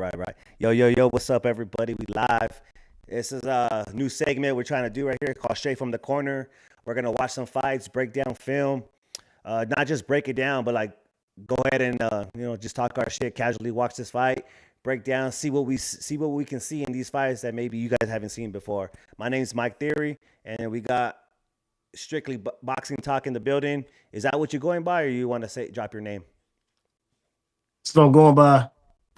Right. Yo. What's up, everybody? We live. This is a new segment we're trying to do right here called Straight from the Corner. We're gonna watch some fights, break down film, not just break it down, but like go ahead and just talk our shit casually. Watch this fight, break down, see what we can see in these fights that maybe you guys haven't seen before. My name's Mike Theory, and we got Strictly Boxing Talk in the building. Is that what you're going by, or you want to say drop your name? So I'm going by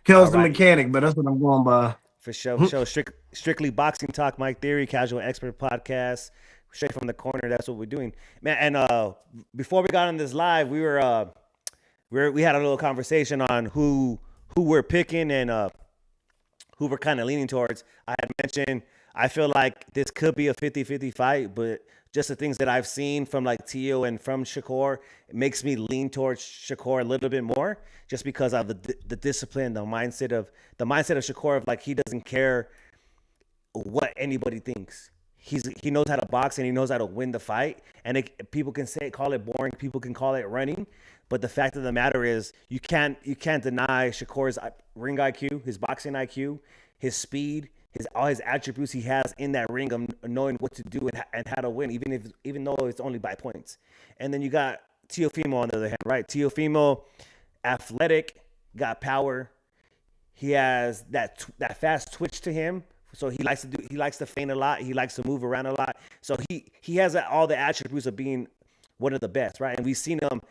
Kel's All the right. mechanic, but that's what I'm going by. For sure. Strictly Boxing Talk, Mike Theory, Casual Expert Podcast, straight from the corner. That's what we're doing, man. And before we got on this live, we had a little conversation on who we're picking and who we're kind of leaning towards. I had mentioned I feel like this could be a 50-50 fight, but just the things that I've seen from like Teo and from Shakur, it makes me lean towards Shakur a little bit more, just because of the discipline, the mindset of Shakur of like he doesn't care what anybody thinks. He knows how to box and he knows how to win the fight. And people can call it boring, people can call it running, but the fact of the matter is you can't deny Shakur's ring IQ, his boxing IQ, his speed, all his attributes he has in that ring of knowing what to do and how to win, even though it's only by points. And then you got Teofimo on the other hand, right? Teofimo, athletic, got power. He has that fast twitch to him, so he likes to feint a lot. He likes to move around a lot. So he has all the attributes of being one of the best, right? And we've seen him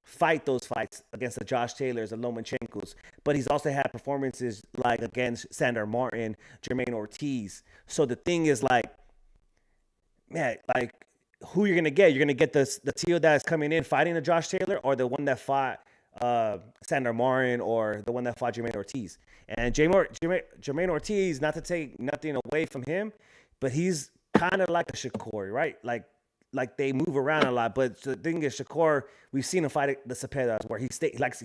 fight those fights against the Josh Taylors and Lomachenkos, but he's also had performances like against Sandor Martin, Jermaine Ortiz. So the thing is like, man, like who you're gonna get? You're gonna get the Teo that is coming in fighting the Josh Taylor, or the one that fought Sandor Martin, or the one that fought Jermaine Ortiz. And Jermaine Ortiz, not to take nothing away from him, but he's kind of like a Shakur, right? Like they move around a lot, but the thing is, Shakur, we've seen him fight the Cepedas where he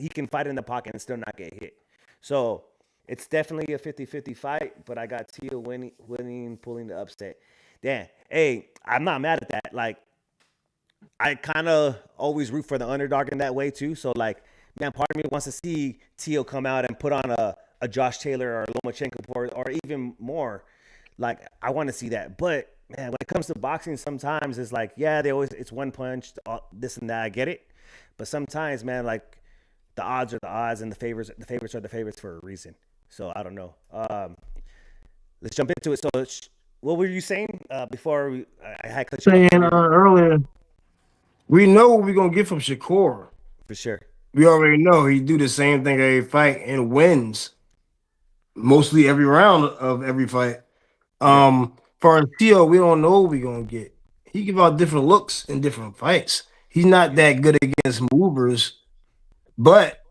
can fight in the pocket and still not get hit. So it's definitely a 50-50 fight, but I got Teo winning, pulling the upset. Damn, hey, I'm not mad at that. Like, I kind of always root for the underdog in that way too. So like, man, part of me wants to see Teo come out and put on a Josh Taylor or Lomachenko or even more. Like, I want to see that, but man, when it comes to boxing, sometimes it's like, yeah, it's one punch, this and that. I get it, but sometimes, man, like the odds are the odds, and the favorites are the favorites for a reason. So I don't know. Let's jump into it. So, what were you saying before I had cut you off? Earlier, we know what we're gonna get from Shakur. For sure. We already know he do the same thing every fight and wins mostly every round of every fight. For Teo, we don't know what we're gonna get. He give out different looks in different fights. He's not that good against movers, but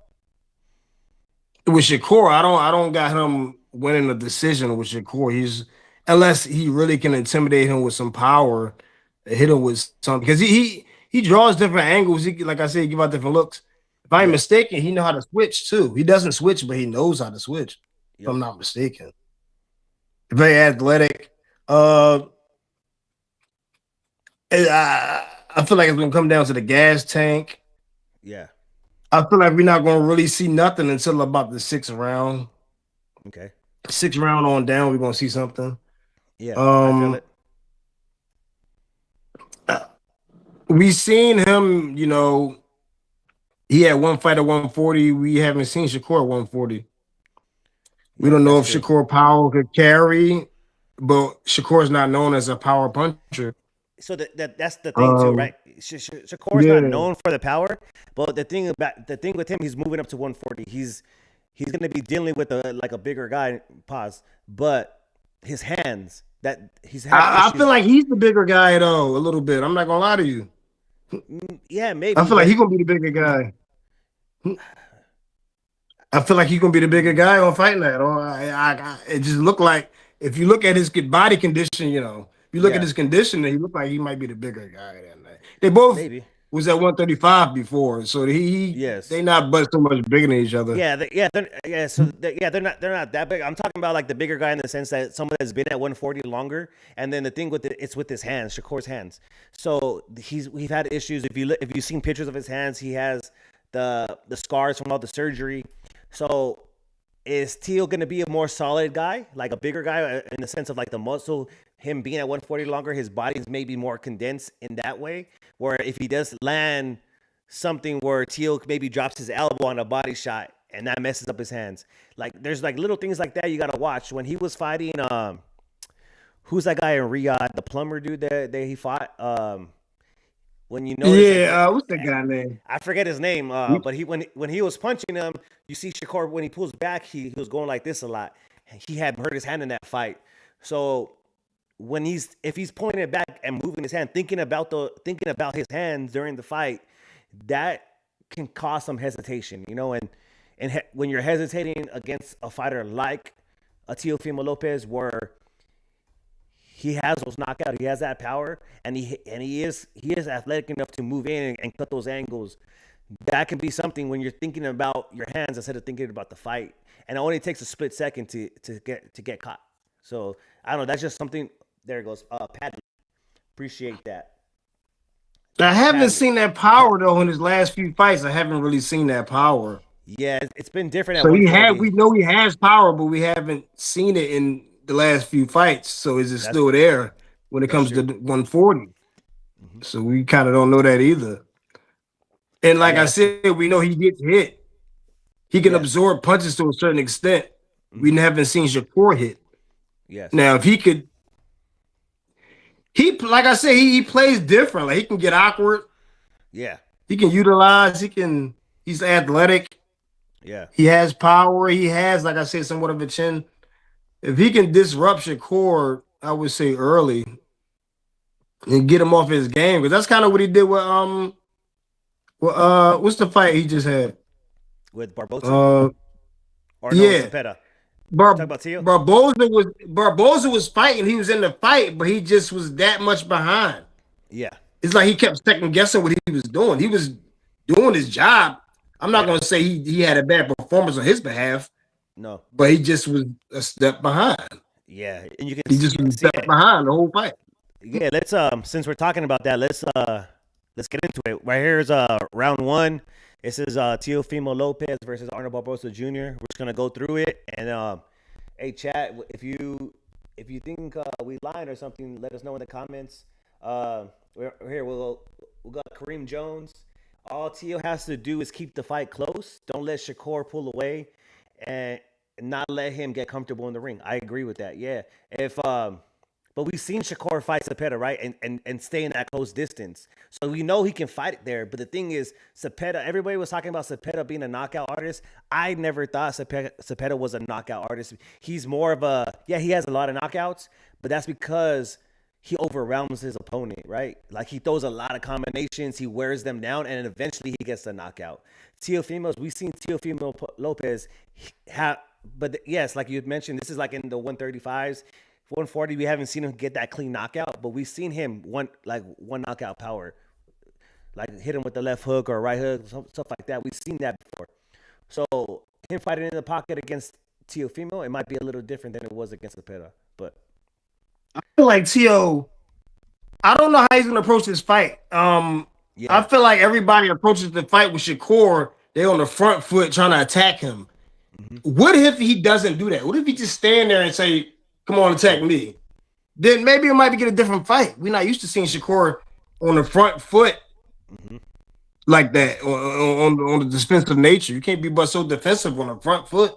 with Shakur, I don't got him winning a decision with Shakur. Unless he really can intimidate him with some power, hit him with something, because he draws different angles. Like I said, he give out different looks. If I'm mistaken, he know how to switch too. He doesn't switch, but he knows how to switch. If I'm not mistaken, very athletic. I feel like it's gonna come down to the gas tank. Yeah. I feel like we're not gonna really see nothing until about the 6th round. Okay. 6th round on down, we're gonna see something. Yeah, I feel it. We seen him, he had one fight at 140. We haven't seen Shakur at 140. We don't know if Shakur power could carry, but Shakur's not known as a power puncher. So that's the thing too, right? Shakur's not known for the power, but the thing with him, he's moving up to 140. He's going to be dealing with a bigger guy. But his hands I feel like he's the bigger guy though, a little bit. I'm not gonna lie to you. Yeah, maybe. I feel like he's gonna be the bigger guy. I feel like he's gonna be the bigger guy on Fight Night. It just looked like, if you look at his body condition, if you look at his condition, he looked like he might be the bigger guy that night. They both was at 135 before, so they not but so much bigger than each other. They're not that big. I'm talking about like the bigger guy in the sense that someone that's been at 140 longer, and then the thing with it's with his hands, Shakur's hands. So we've had issues. If you've seen pictures of his hands, he has the scars from all the surgery. So is Teal going to be a more solid guy, like a bigger guy in the sense of like the muscle, him being at 140 longer, his body's maybe more condensed in that way. Where if he does land something where Teal maybe drops his elbow on a body shot and that messes up his hands, like there's like little things like that you got to watch. When he was fighting, who's that guy in Riyadh, the plumber dude that he fought? When you notice, Yeah, what's that guy name? I forget his name, but he when he was punching him, you see Shakur when he pulls back, he was going like this a lot. He had hurt his hand in that fight. So when if he's pointing it back and moving his hand, thinking about his hands during the fight, that can cause some hesitation, you know. And when you're hesitating against a fighter like a Teofimo Lopez, where he has those knockouts, he has that power, and he is athletic enough to move in and cut those angles. That can be something when you're thinking about your hands instead of thinking about the fight, and it only takes a split second to get caught. So I don't know. That's just something. There it goes. Padley, appreciate that. I haven't Padley. seen that power though in his last few fights. I haven't really seen that power. Yeah, it's been different at So 140. we know he has power, but we haven't seen it in the last few fights. So is it That's still there when it that's comes to true. 140? Hmm. So we kind of don't know that either. And like Yeah, I that's true. said, we know he gets hit. He can Yes. absorb punches to a certain extent. We Hmm. haven't seen Shakur hit. Yes. Now, if he could, he like I said, he plays different. Like he can get awkward. Yeah. He can utilize. He can. He's athletic. Yeah. He has power. He has, like I said, somewhat of a chin. If he can disrupt Shakur, I would say early and get him off his game, because that's kind of what he did with what's the fight he just had? With Barboza Uh, or no yeah, Cepeda. Talk Bar- about Teal. Barboza was fighting. He was in the fight, but he just was that much behind. Yeah. It's like he kept second guessing what he was doing. He was doing his job. I'm not Yeah. going to say he had a bad performance on his behalf, No. but he just was a step behind. Yeah, and you can He just you can was a see step it. behind the whole fight. Yeah, let's since we're talking about that, let's get into it. Right here is round one. This is Teofimo Lopez versus Arnold Barboza Jr. We're just gonna go through it and hey chat, if you think we lied or something, let us know in the comments. We're here. We got Kareem Jones. All Teo has to do is keep the fight close. Don't let Shakur pull away, and not let him get comfortable in the ring. I agree with that. Yeah. If but we've seen Shakur fight Cepeda, right? And stay in that close distance. So we know he can fight it there. But the thing is, Cepeda, everybody was talking about Cepeda being a knockout artist. I never thought Cepeda was a knockout artist. He's more of yeah, he has a lot of knockouts, but that's because he overwhelms his opponent, right? Like he throws a lot of combinations, he wears them down, and eventually he gets the knockout. We've seen Teofimo Lopez have, but yes, like you had mentioned, this is like in the 135s. 140, we haven't seen him get that clean knockout, but we've seen him one knockout power, like hit him with the left hook or right hook, stuff like that. We've seen that before. So him fighting in the pocket against Teofimo, it might be a little different than it was against Cepeda. But I feel like Tio, I don't know how he's gonna approach this fight. I yeah. feel like everybody approaches the fight with Shakur, they on the front foot trying to attack him. Hmm. What if he doesn't do that? What if he just stand there and say, "Come on, attack me"? Then maybe it might get a different fight. We're not used to seeing Shakur on the front foot Hmm. like that, on the defensive nature. You can't be but so defensive on the front foot.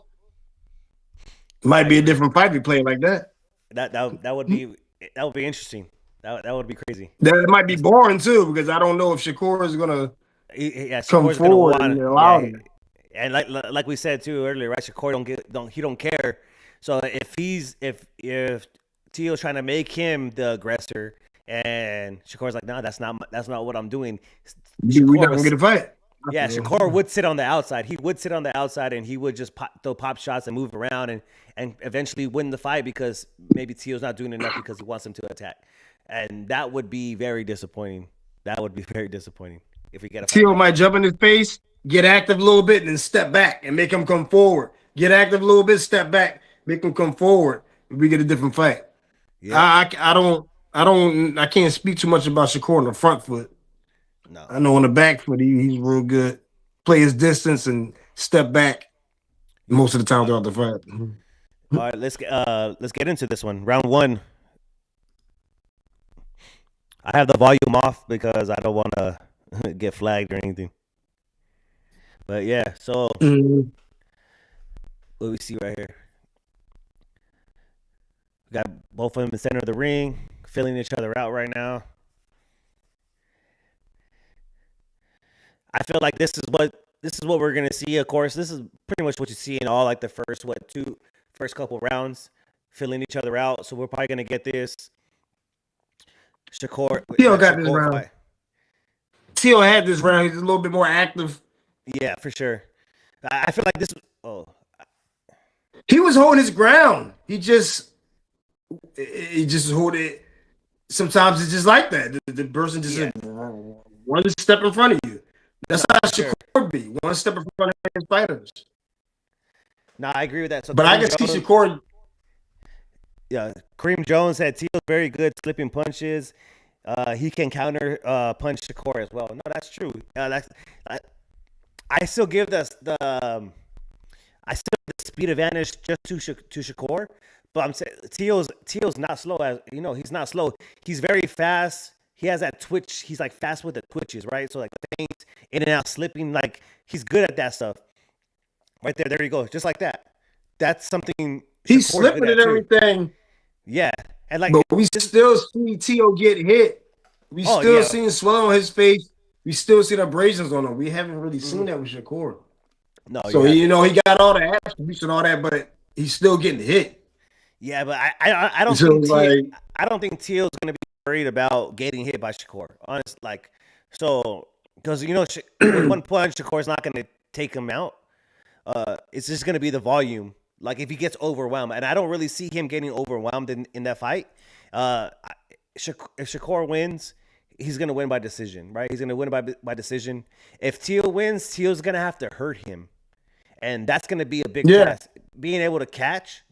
It might I be a agree. different fight if we play like that. That would be interesting. That would be crazy. That might be That's, boring too, because I don't know if Shakur is gonna yeah, come Shakur's gonna forward want and allow yeah, him. and like we said too earlier, right? Shakur don't care. So if Tio's trying to make him the aggressor, and Shakur's like, no, that's not what I'm doing. We're Shakur not gonna was get a fight. Yeah, Shakur would sit on the outside. He would sit on the outside and he would just throw pop shots and move around and eventually win the fight because maybe Tio's not doing enough because he wants him to attack. And that would be very disappointing. That would be very disappointing if we get a fight Tio like might that. jump in his face, get active a little bit, and then step back and make him come forward. Get active a little bit, step back, make him come forward. We get a different fight. Yep. I can't speak too much about Shakur on the front foot. No. I know on the back foot he's real good. Play his distance and step back. most of the time throughout the fight. All right, let's get into this one. Round one. I have the volume off because I don't want to get flagged or anything. But yeah, so Mhm. what we see right here, we got both of them in the center of the ring, filling each other out right now. I feel like this is what we're gonna see. Of course, this is pretty much what you see in all like the first couple rounds, filling each other out. So we're probably gonna get this Tio that got this Shakur round. fight. Tio had this round. He's a little bit more active. Yeah, for sure. I feel like this. Oh, He was holding his ground. He just hold it. Sometimes it's just like that. The person just yeah, one step in front of you. no, That's how for sure. Shakur be. One step in front of his fighters. No, I agree with that. So But I Kareem can see Jones, Shakur. yeah, Kareem Jones said Teal's very good slipping punches. He can counter punch Shakur as well. No, that's true. I, I still give I still give the speed advantage just to Shakur, but I'm saying Teal's not slow as he's not slow. He's very fast. He has that twitch. He's like fast with the twitches, right? So like things in and out, slipping. Like he's good at that stuff. Right there, there you go, just like that. That's something He's Shakur's good slipping at and too. everything. Yeah, and like But we this. still see Tio get hit. We Oh still yeah, seen swelling on his face. We still see the abrasions on him. We haven't really seen mhm. that with Shakur. No, you So haven't. he got all the attributes and all that, but he's still getting hit. Yeah, but I don't So think it's like, Teal's gonna be worried about getting hit by Shakur. Honest, like so because with one punch, Shakur's not gonna take him out. It's just gonna be the volume. Like if he gets overwhelmed, and I don't really see him getting overwhelmed in that fight. If Shakur wins, he's gonna win by decision, right? He's gonna win by decision. If Teal wins, Teal's gonna have to hurt him, and that's gonna be a big yeah, task. Being able to catch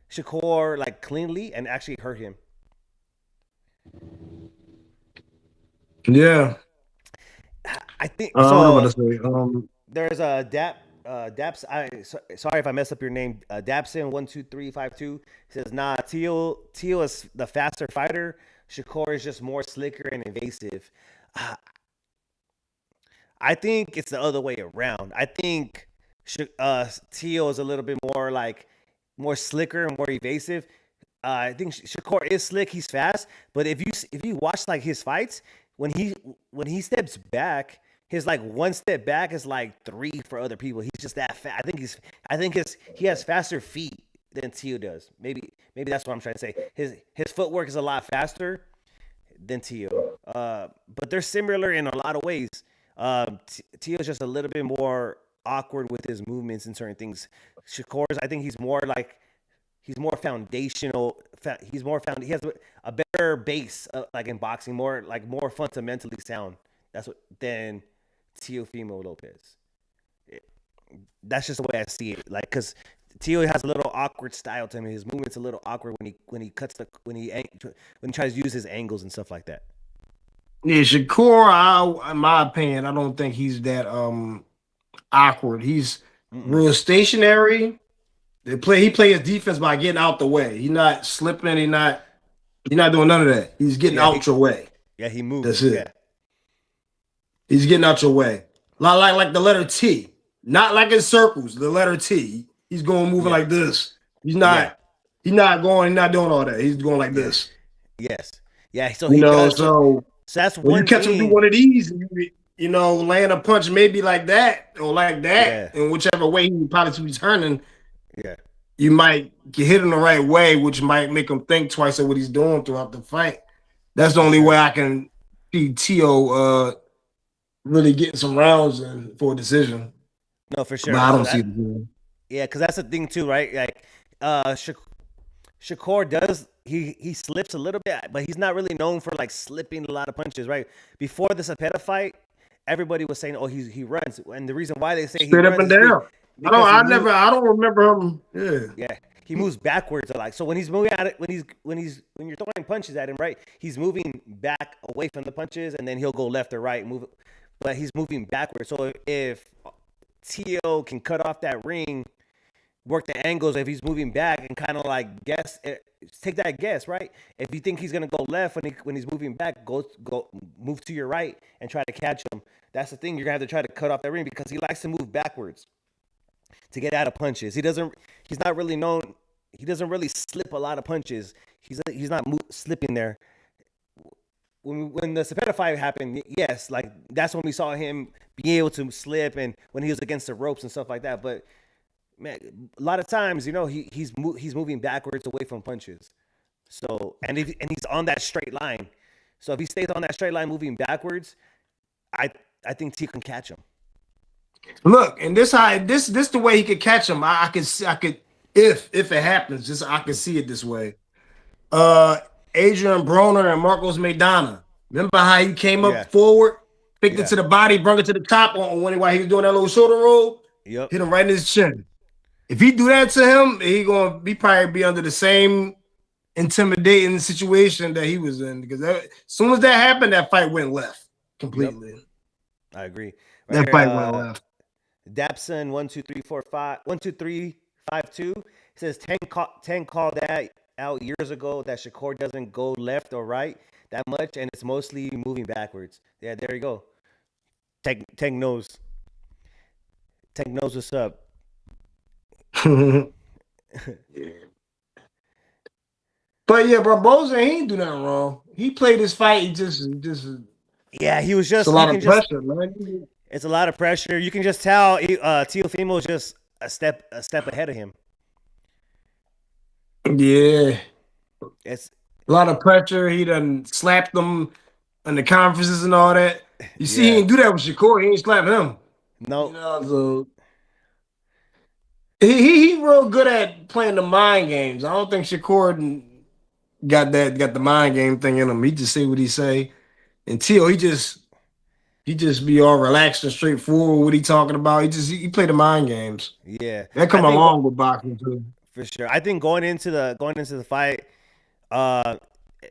Shakur like cleanly and actually hurt him. yeah. I think What am I so. about to say? There's a Daps. Sorry if I mess up your name. Dapson 12352 says, "Nah, Teal is the faster fighter. Shakur is just more slicker and evasive." Uh, I think it's the other way around. I think Teal is a little bit more like more slicker and more evasive. I think Shakur is slick. He's fast, but if you watch like his fights, when he steps back, his like one step back is like three for other people. He's just that fast. I think he has faster feet than Tio does. Maybe that's what I'm trying to say. His footwork is a lot faster than Tio. But they're similar in a lot of ways. Tio is just a little bit more awkward with his movements and certain things. Shakur's, I think he's more foundational. He's more found. He has a better base, like in boxing, more fundamentally sound. That's what than Teofimo Lopez. That's just the way I see it. Like, cause Tio has a little awkward style to him. His movement's a little awkward when he cuts when he tries to use his angles and stuff like that. Yeah, Shakur, in my opinion, I don't think he's that awkward. He's Mm-mm. real stationary. He plays defense by getting out the way. He's not slipping. He's not doing none of that. He's getting Yeah, out your way. he moves. That's Yeah, it. He's getting out your way. Like the letter T. Not like in circles, the letter T. He's going moving yeah, like this. He's yeah, not he's not doing all that. He's going like yeah. this. Yes, yeah. So he does. So, So that's when you one catch him do thing. one of these, land a punch maybe like that or like that, Yeah, and whichever way he probably be turning, yeah, you might get hit in the right way, which might make him think twice of what he's doing throughout the fight. That's the for only way sure. I can see Tio really getting some rounds in for a decision. No, for But sure. I So don't see that it. yeah, because that's the thing too, right? Like, Shakur does he slips a little bit, but he's not really known for like slipping a lot of punches, right? Before the Zapata fight, everybody was saying, "Oh, he runs," and the reason why they say he Straight up runs and is down. because I don't remember him. Yeah. yeah, he moves backwards a lot. So when he's moving at it, when you're throwing punches at him, right? He's moving back away from the punches, and then he'll go left or right, move, but he's moving backwards. So if Tio can cut off that ring work the angles if he's moving back and kind of like guess, take that guess, right? If you think he's gonna go left when he's moving back, go move to your right and try to catch him. That's the thing. You're gonna have to try to cut off that ring because he likes to move backwards to get out of punches. He doesn't. He's not really known. He doesn't really slip a lot of punches. He's not slipping there. When the Cepeda fight happened, yes, like that's when we saw him be able to slip and when he was against the ropes and stuff like that. But man, a lot of times, you know, he's moving backwards away from punches. So and he's on that straight line. So if he stays on that straight line moving backwards, I think T can catch him. Look, and this the way he could catch him. I could if it happens, just I could see it this way. Adrian Broner and Marcos Maidana. Remember how he came up forward, picked it to the body, brought it to the top on while he was doing that little shoulder roll? Yep. Hit him right in his chin. If he do that to him, he probably be under the same intimidating situation that he was in. Because as soon as that happened, that fight went left completely. Yep. I agree. Right that fight went left. Dapson 12352 says 10 called that out years ago that Shakur doesn't go left or right that much, and it's mostly moving backwards. Yeah, there you go. Tank knows. Tank knows what's up. But yeah, Barboza, he ain't do nothing wrong. He played his fight. He just yeah, he was just it's a lot of pressure, man. It's a lot of pressure. You can just tell Teofimo is just a step ahead of him. Yeah. It's a lot of pressure. He done slapped them in the conferences and all that. You see, he didn't do that with Shakur. He ain't slap him. No. You know, so he real good at playing the mind games. I don't think Shakur got the mind game thing in him. He just say what he say. And Teo, he just be all relaxed and straightforward. What he talking about? He play the mind games. Yeah, that come along with boxing too. For sure. I think going into the fight,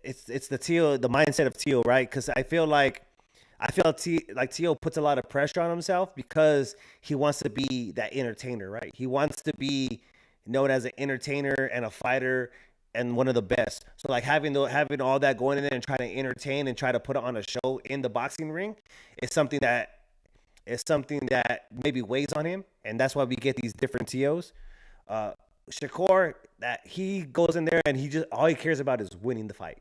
it's the mindset of Teo, right? Because I feel Teo puts a lot of pressure on himself because he wants to be that entertainer, right? He wants to be known as an entertainer and a fighter and one of the best. So like having all that going in there and trying to entertain and try to put it on a show in the boxing ring is something that maybe weighs on him, and that's why we get these different TOs. Shakur, that he goes in there and all he cares about is winning the fight.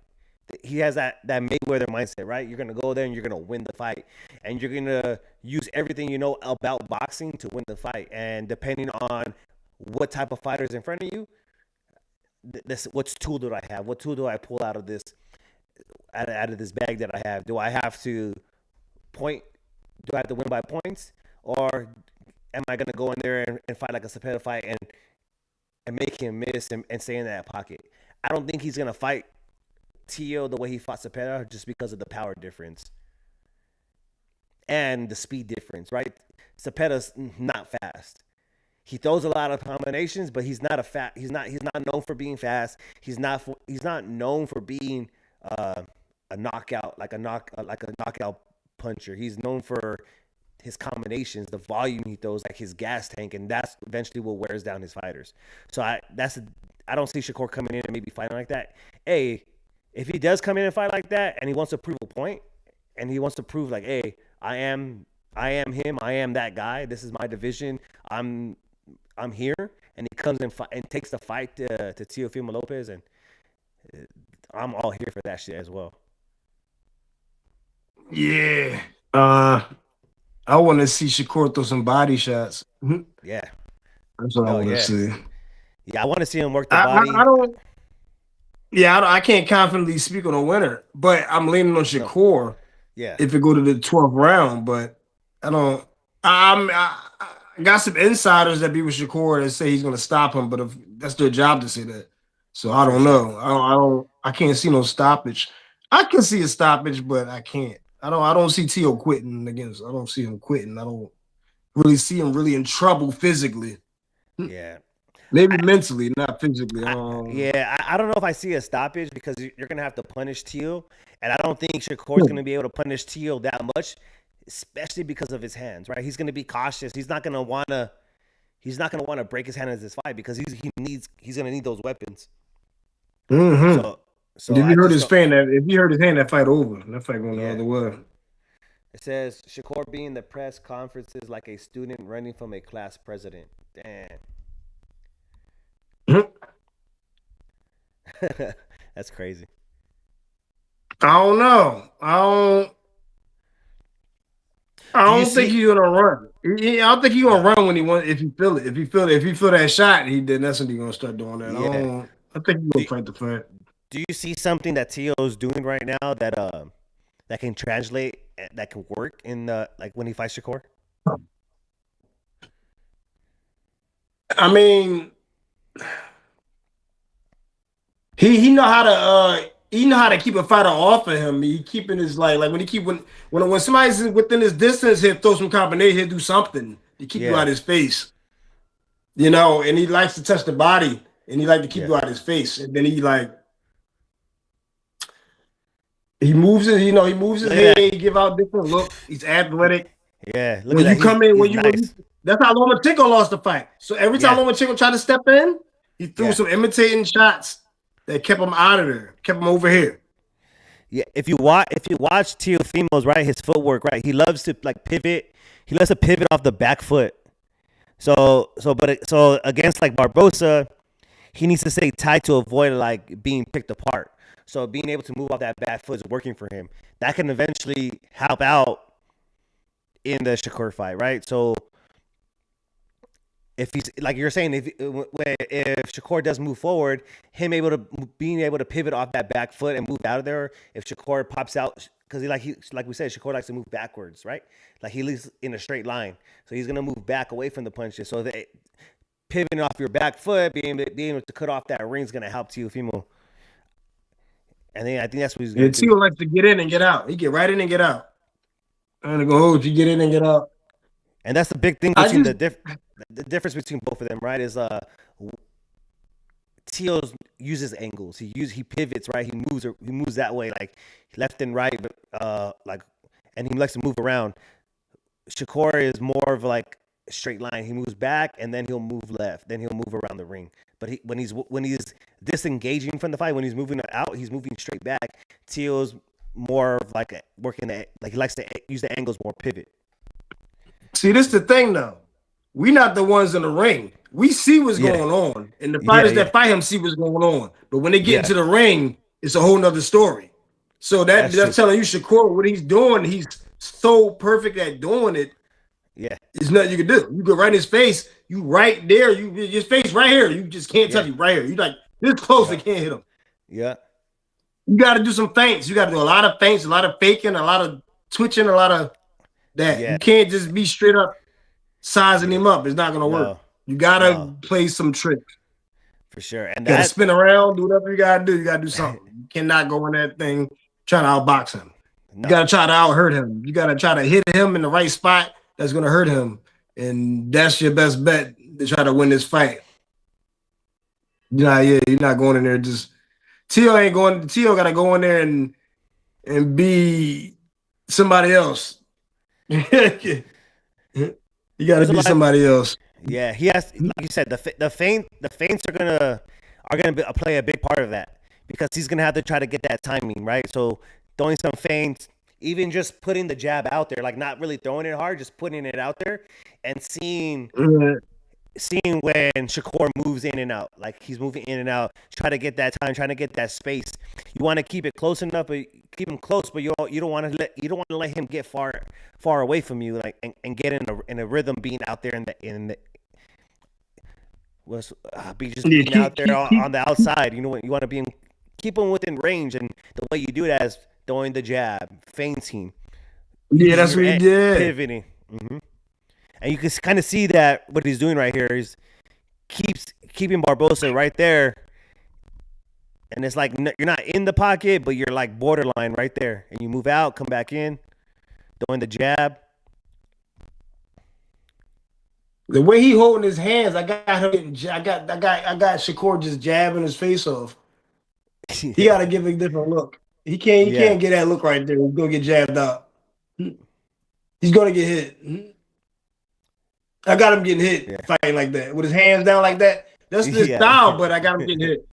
He has that Mayweather mindset, right? You're gonna go there and you're gonna win the fight, and you're gonna use everything you know about boxing to win the fight. And depending on what type of fighter is in front of you, what tool do I have? What tool do I pull out of this bag that I have? Do I have to point? Do I have to win by points, or am I gonna go in there and fight like a Cepeda fight and make him miss and stay in that pocket? I don't think he's gonna fight Teo the way he fought Cepeda just because of the power difference and the speed difference, right? Cepeda's not fast. He throws a lot of combinations, but he's not known for being fast. He's not known for being a knockout puncher. He's known for his combinations, the volume he throws, like his gas tank, and that's eventually what wears down his fighters. So I don't see Shakur coming in and maybe fighting like that. Hey, if he does come in and fight like that, and he wants to prove a point, and he wants to prove like, hey, I am him, I am that guy. This is my division. I'm here, and he comes in and takes the fight to Teofimo Lopez, and I'm all here for that shit as well. Yeah. I want to see Shakur throw some body shots. Yeah. That's what I want to see. Yeah, I want to see him work the body. I can't confidently speak on a winner, but I'm leaning on Shakur. Yeah. If it go to the 12th round, but I don't. I got some insiders that be with Shakur that say he's going to stop him, but if that's their job to say that. So I don't know. I can't see no stoppage. I can see a stoppage, but I can't. I don't see Teo quitting against. I don't see him quitting. I don't really see him really in trouble physically. Yeah. Maybe mentally, not physically. I don't know if I see a stoppage because you're going to have to punish Teo, and I don't think Shakur's going to be able to punish Teo that much, especially because of his hands, right? He's going to be cautious. He's not going to want to he's not gonna want to break his hand in this fight because he's gonna need those weapons. Mm-hmm. So If I you heard just his don't. fan, if you heard his hand, that fight over. That fight going the Yeah. other way. It says Shakur being the press conferences like a student running from a class president. Damn. That's crazy. I don't know. I Do you don't think see? he's gonna run. I don't think he's gonna No. run when he wants. If you feel it, if you feel that shot, then that's when he's gonna start doing that. Yeah. I think he's Do gonna fight the fight. Do you see something that Tio's doing right now that can translate that can work in the like when he fights Shakur? I mean, he know how to keep a fighter off of him. He keeping his like when somebody's within his distance, he'll throw some combination, he'll do something to keep you out of his face. You know, and he likes to touch the body and he like to keep you out of his face. And then he moves it, he moves his head, he give out different looks. He's athletic. Yeah, look when at that. You come in, when nice. That's how Lomachenko lost the fight. So every time Lomachenko tried to step in, he threw some imitating shots that kept him out of there, kept him over here. Yeah, if you watch Teofimo's right, his footwork, right, he loves to like pivot. He loves to pivot off the back foot. So against like Barbosa, he needs to stay tight to avoid like being picked apart. So being able to move off that back foot is working for him. That can eventually help out in the Shakur fight, right? So if he's like you're saying, if Shakur does move forward, being able to pivot off that back foot and move out of there. If Shakur pops out, because like we said, Shakur likes to move backwards, right? Like he lives in a straight line, so he's gonna move back away from the punches. So pivoting off your back foot, being able to cut off that ring is gonna help Teofimo. And then I think that's what he's gonna do. Teo likes to get in and get out. He get right in and get out. I'm gonna go hold you, get in and get out. And that's the big thing between the difference between both of them, right? Is Teo uses angles. He pivots, right? He moves that way, like left and right, and he likes to move around. Shakur is more of like a straight line. He moves back and then he'll move left, then he'll move around the ring. But when he's disengaging from the fight, when he's moving out, he's moving straight back. Teo's more of like he likes to use the angles more pivot. See, this is the thing though. We not the ones in the ring. We see what's going on. And the fighters that fight him see what's going on. But when they get into the ring, it's a whole nother story. So that's telling you, Shakur, what he's doing, he's so perfect at doing it. Yeah. There's nothing you can do. You go right in his face, you right there, his face right here. You just can't touch you right here. You like this close, they can't hit him. Yeah. You got to do some feints. You got to do a lot of feints, a lot of faking, a lot of twitching, a lot of that. You can't just be straight up sizing him up. It's not going to work. You got to play some tricks. For sure. And you got to spin around, do whatever you got to do. You got to do something. You cannot go in that thing trying to outbox him. No. You got to try to out-hurt him. You got to try to hit him in the right spot that's going to hurt him. And that's your best bet to try to win this fight. You're not going in there just... Teo got to go in there and be somebody else. You got to be somebody else. Yeah, he has, like you said, the feints are gonna play a big part of that because he's gonna have to try to get that timing right. So throwing some feints, even just putting the jab out there, like not really throwing it hard, just putting it out there and seeing when Shakur moves in and out, like he's moving in and out, try to get that time, trying to get that space. You want to keep it close enough, but keep him close, but you don't want to let him get far away from you, like and get in a rhythm, being out there being out there on the outside. You want to keep him within range, and the way you do that is throwing the jab, feinting. Yeah, that's what he did. Pivoting. Mm-hmm. And you can kind of see that what he's doing right here is keeping Barbosa right there. And it's like you're not in the pocket, but you're like borderline right there. And you move out, come back in, throwing the jab. The way he holding his hands, I got Shakur just jabbing his face off. He got to give a different look. He can't get that look right there. He's gonna get jabbed up. He's gonna get hit. I got him getting hit fighting like that with his hands down like that. That's his Yeah. style, but I got him getting hit.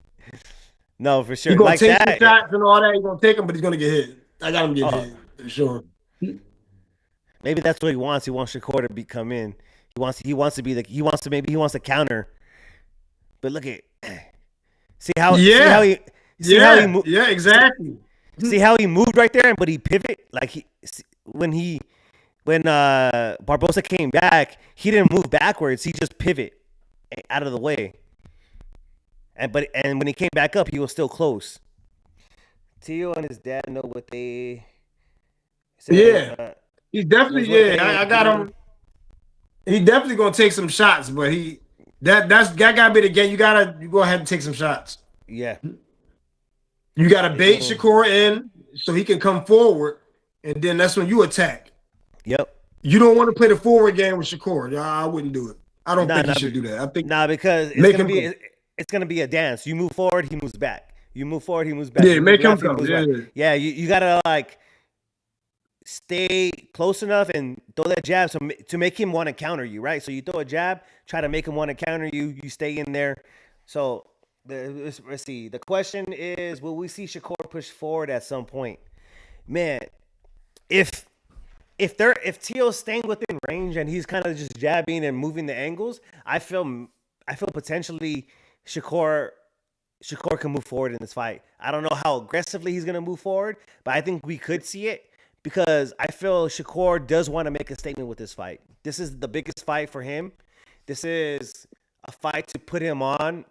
No, for He's sure. gonna Like take some that. shots and all that. He's gonna take them, but he's gonna get hit. I got him getting Oh, hit for sure. maybe that's what he wants. He wants Shakur to come in. He wants to be the he wants to counter. But look at Yeah, see how he moved. yeah, exactly. See how he moved right there, but he pivot like when Barbosa came back, he didn't move backwards. He just pivot out of the way. And when he came back up, he was still close. Tio and his dad know what they said. Yeah, he's definitely I got do. him. He definitely gonna take some shots, but that gotta be the game. You gonna have to take some shots. Yeah. You gotta bait Shakur in so he can come forward, and then that's when you attack. Yep. You don't want to play the forward game with Shakur. I wouldn't do it. I don't think he should do that. I think because it's gonna be a dance. You move forward, he moves back. You move forward, he moves back. Yeah, make him come. Yeah, you gotta like stay close enough and throw that jab to make him want to counter you, right? So you throw a jab, try to make him want to counter you. You stay in there. So let's see. The question is, will we see Shakur push forward at some point? Man, if Teo's staying within range and he's kind of just jabbing and moving the angles, I feel potentially Shakur can move forward in this fight. I don't know how aggressively he's gonna move forward, but I think we could see it because I feel Shakur does want to make a statement with this fight. This is the biggest fight for him. This is a fight to put him on,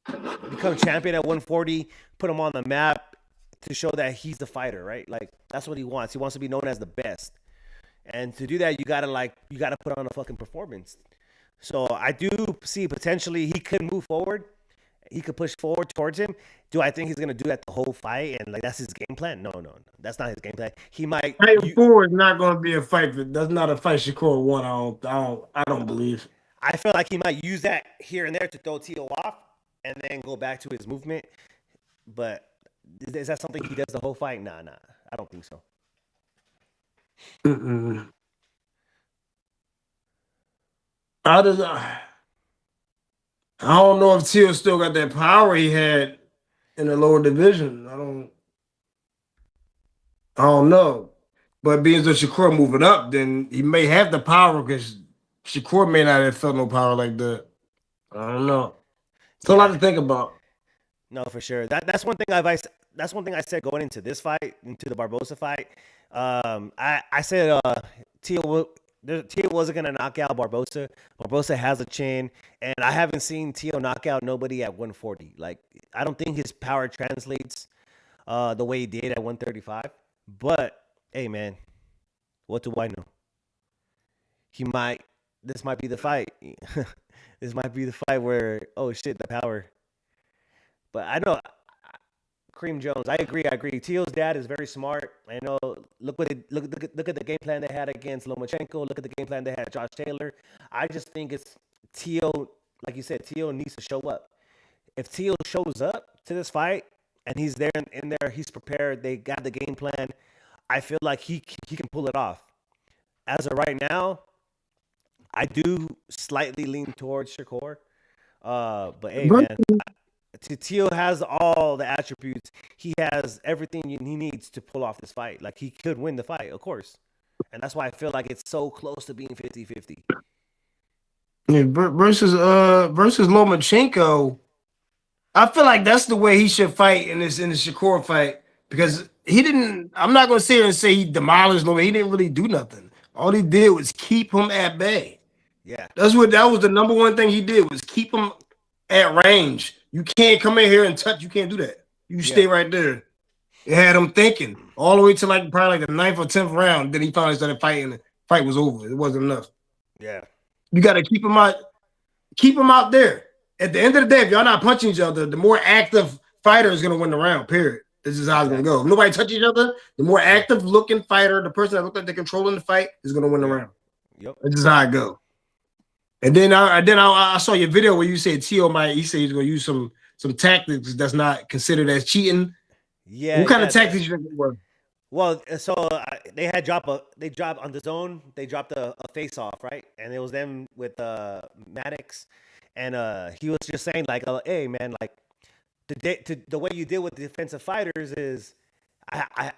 become champion at 140, put him on the map to show that he's the fighter, right? Like that's what he wants. He wants to be known as the best. And to do that, you gotta put on a fucking performance. So I do see potentially he could move forward. He could push forward towards him. Do I think he's gonna do that the whole fight and like that's his game plan? No, that's not his game plan. He might. Fighting forward is not going to be a fight. That's not a fight Shakur won. I don't believe. I feel like he might use that here and there to throw Tio off and then go back to his movement. But is that something he does the whole fight? Nah. I don't think so. I don't know if Tio still got that power he had in the lower division. I don't know. But being that Shakur moving up, then he may have the power because Shakur may not have felt no power like that. I don't know. It's a lot to think about. No, for sure. That's one thing I said going into this fight, into the Barbosa fight. I said Tio wasn't gonna knock out Barbosa. Barbosa has a chin, and I haven't seen Tio knock out nobody at 140. Like I don't think his power translates the way he did at 135. But hey, man, what do I know? This might be the fight. This might be the fight where oh shit, the power. But I know. Kareem Jones, I agree. Tio's dad is very smart. I know. Look at the game plan they had against Lomachenko. Look at the game plan they had Josh Taylor. I just think it's Tio, like you said, Tio needs to show up. If Tio shows up to this fight and he's there in there, he's prepared. They got the game plan. I feel like he can pull it off. As of right now, I do slightly lean towards Shakur. But hey, man. Tio has all the attributes. He has everything he needs to pull off this fight. Like, he could win the fight, of course. And that's why I feel like it's so close to being 50-50. Yeah, versus Lomachenko, I feel like that's the way he should fight in the Shakur fight because I'm not going to sit here and say he demolished Lomachenko. He didn't really do nothing. All he did was keep him at bay. Yeah. That was the number one thing he did was keep him at range. You can't come in here and touch. You can't do that. You stay right there. It had him thinking all the way to probably the 9th or 10th round. Then he finally started fighting. The fight was over. It wasn't enough. Yeah. You got to keep him out. Keep him out there. At the end of the day, if y'all not punching each other, the more active fighter is going to win the round, period. This is how it's going to go. If nobody touch each other, the more active looking fighter, the person that looks like they're controlling the fight, is going to win the round. Yep. This is how it go. And then I saw your video where you said Tio he said he's gonna use some tactics that's not considered as cheating. Yeah. What kind of tactics you think it were? Well, so they dropped on the zone. They dropped a face off, right? And it was them with Maddox, and he was just saying like, "Hey man, like the way you deal with defensive fighters is,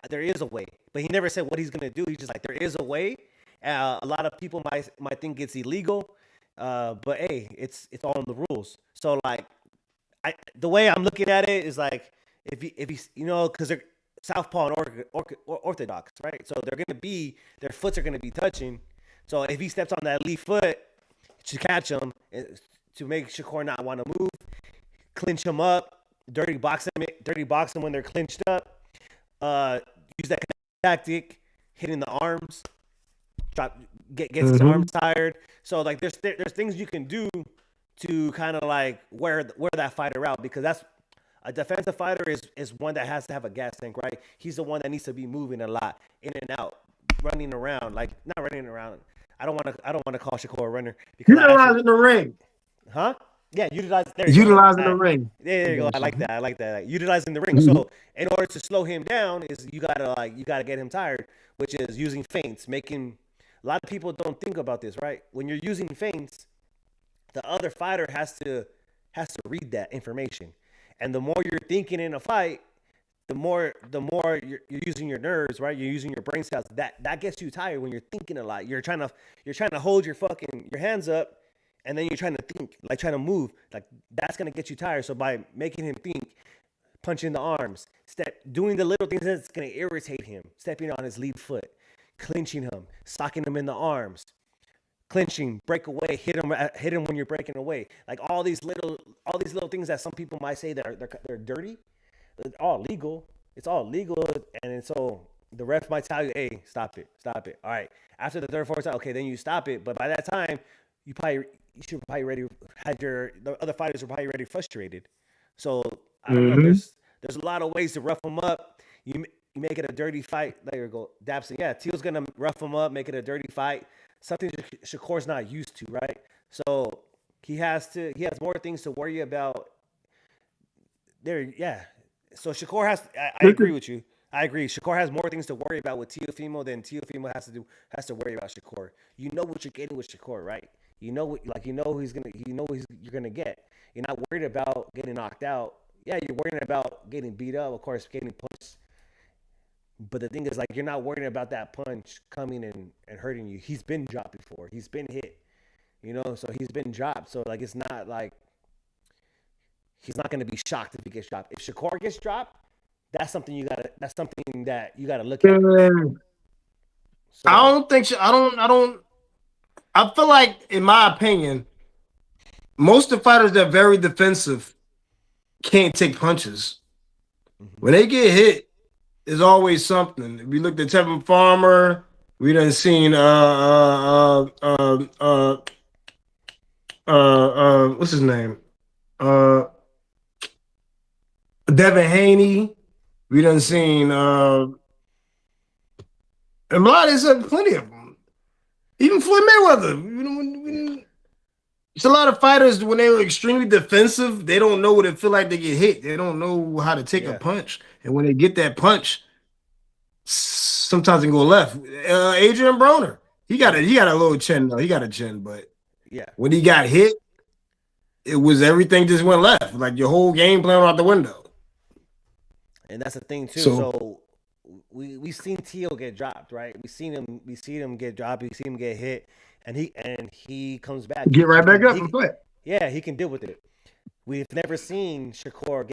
there is a way." But he never said what he's gonna do. He's just like, there is a way. A lot of people might think it's illegal, but hey, it's all in the rules. So like, the way I'm looking at it is like, if he's, because they're southpaw and orthodox, right? So they're gonna be, their foots are gonna be touching. So if he steps on that lead foot to catch him, to make Shakur not want to move, clinch him up, dirty box him when they're clinched up. Use that tactic, hitting the arms, drop, gets his arms tired. So like, there's things you can do to kind of like wear that fighter out, because that's a defensive fighter is one that has to have a gas tank, right? He's the one that needs to be moving a lot, in and out, running around, like not running around. I don't want to call Shakur a runner, because Utilizing the ring. huh? Yeah, Utilizing the ring. There you go. I like that. I like that. Like, utilizing the ring. So in order to slow him down, is you gotta get him tired, which is using feints. Making A lot of people don't think about this, right? When you're using feints, the other fighter has to read that information, and the more you're thinking in a fight, the more you're using your nerves, right? You're using your brain cells. That gets you tired when you're thinking a lot. You're trying to hold your hands up, and then you're trying to think, like trying to move. Like, that's gonna get you tired. So by making him think, punching the arms, doing the little things that's gonna irritate him, stepping on his lead foot, clinching him, socking him in the arms, clinching, break away, hit him when you're breaking away. Like all these little things that some people might say that they're dirty. It's all legal. It's all legal, and so the ref might tell you, "Hey, stop it, stop it." All right. After the third, fourth time, okay, then you stop it. But by that time, you should probably ready had the other fighters were probably already frustrated. So I don't know. There's a lot of ways to rough them up. You make it a dirty fight. There you go, Dabson. Yeah, Teal's gonna rough him up, make it a dirty fight. Something Shakur's not used to, right? So he has more things to worry about. There, yeah. So Shakur I agree with you. I agree. Shakur has more things to worry about with Teofimo than Teofimo has to worry about Shakur. You know what you're getting with Shakur, right? You're gonna get. You're not worried about getting knocked out. Yeah, you're worried about getting beat up, of course, getting punched. But the thing is, like, you're not worried about that punch coming and hurting you. He's been dropped before. He's been hit. So he's been dropped. So like, it's not like he's not gonna be shocked if he gets dropped. If Shakur gets dropped, that's something that you gotta look at. So I don't think so. I feel like, in my opinion, most of the fighters that are very defensive can't take punches. When they get hit, there's always something. If we looked at Tevin Farmer, we done seen what's his name? Devin Haney. We done seen a lot of plenty of them. Even Floyd Mayweather. It's a lot of fighters, when they're extremely defensive, they don't know what it feel like to get hit. They don't know how to take a punch. And when they get that punch, sometimes it go left. Adrian Broner, he got a little chin though. He got a chin, but yeah, when he got hit, it was everything just went left. Like, your whole game plan out the window. and that's the thing too. So we seen Teal get dropped, right? We seen him get dropped. We seen him get hit, and he comes back. Get right back up and play. Yeah, he can deal with it. We've never seen Shakur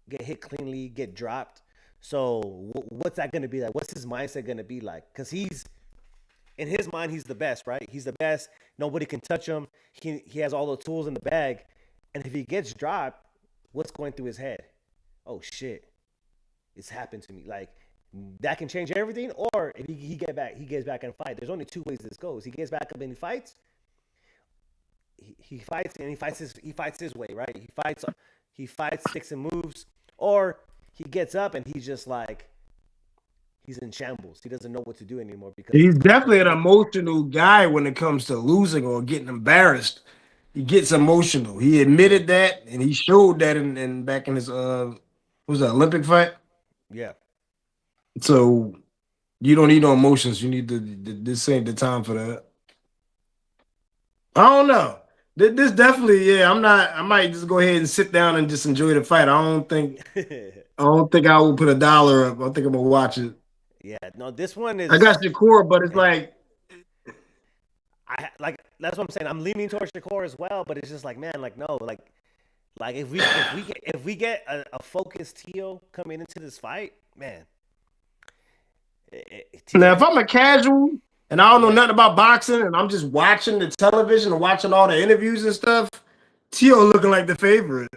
get hit cleanly, get dropped. So what's that going to be like? What's his mindset going to be like? Because in his mind, he's the best, right? He's the best. Nobody can touch him. He has all the tools in the bag. And if he gets dropped, what's going through his head? Oh shit, it's happened to me. Like, that can change everything. Or if he gets back and fight. There's only two ways this goes. He gets back up and he fights. He fights and he fights his way, right? He fights, sticks and moves, or he gets up and he's just like, he's in shambles. He doesn't know what to do anymore, because he's definitely an emotional guy when it comes to losing or getting embarrassed. He gets emotional. He admitted that, and he showed that in back in his was that Olympic fight? Yeah. So you don't need no emotions. You need this ain't the time for that. I don't know. This definitely, yeah. I'm not. I might just go ahead and sit down and just enjoy the fight. I don't think. I don't think I will put a dollar up. I think I'm gonna watch it. Yeah, no, this one I got is. Shakur, but it's like, I like that's what I'm saying. I'm leaning towards Shakur as well, but it's just like, man, like no, like if we get a focused Tio coming into this fight, man, Tio, now if I'm a casual and I don't know yeah, nothing about boxing and I'm just watching the television and watching all the interviews and stuff, Tio looking like the favorite.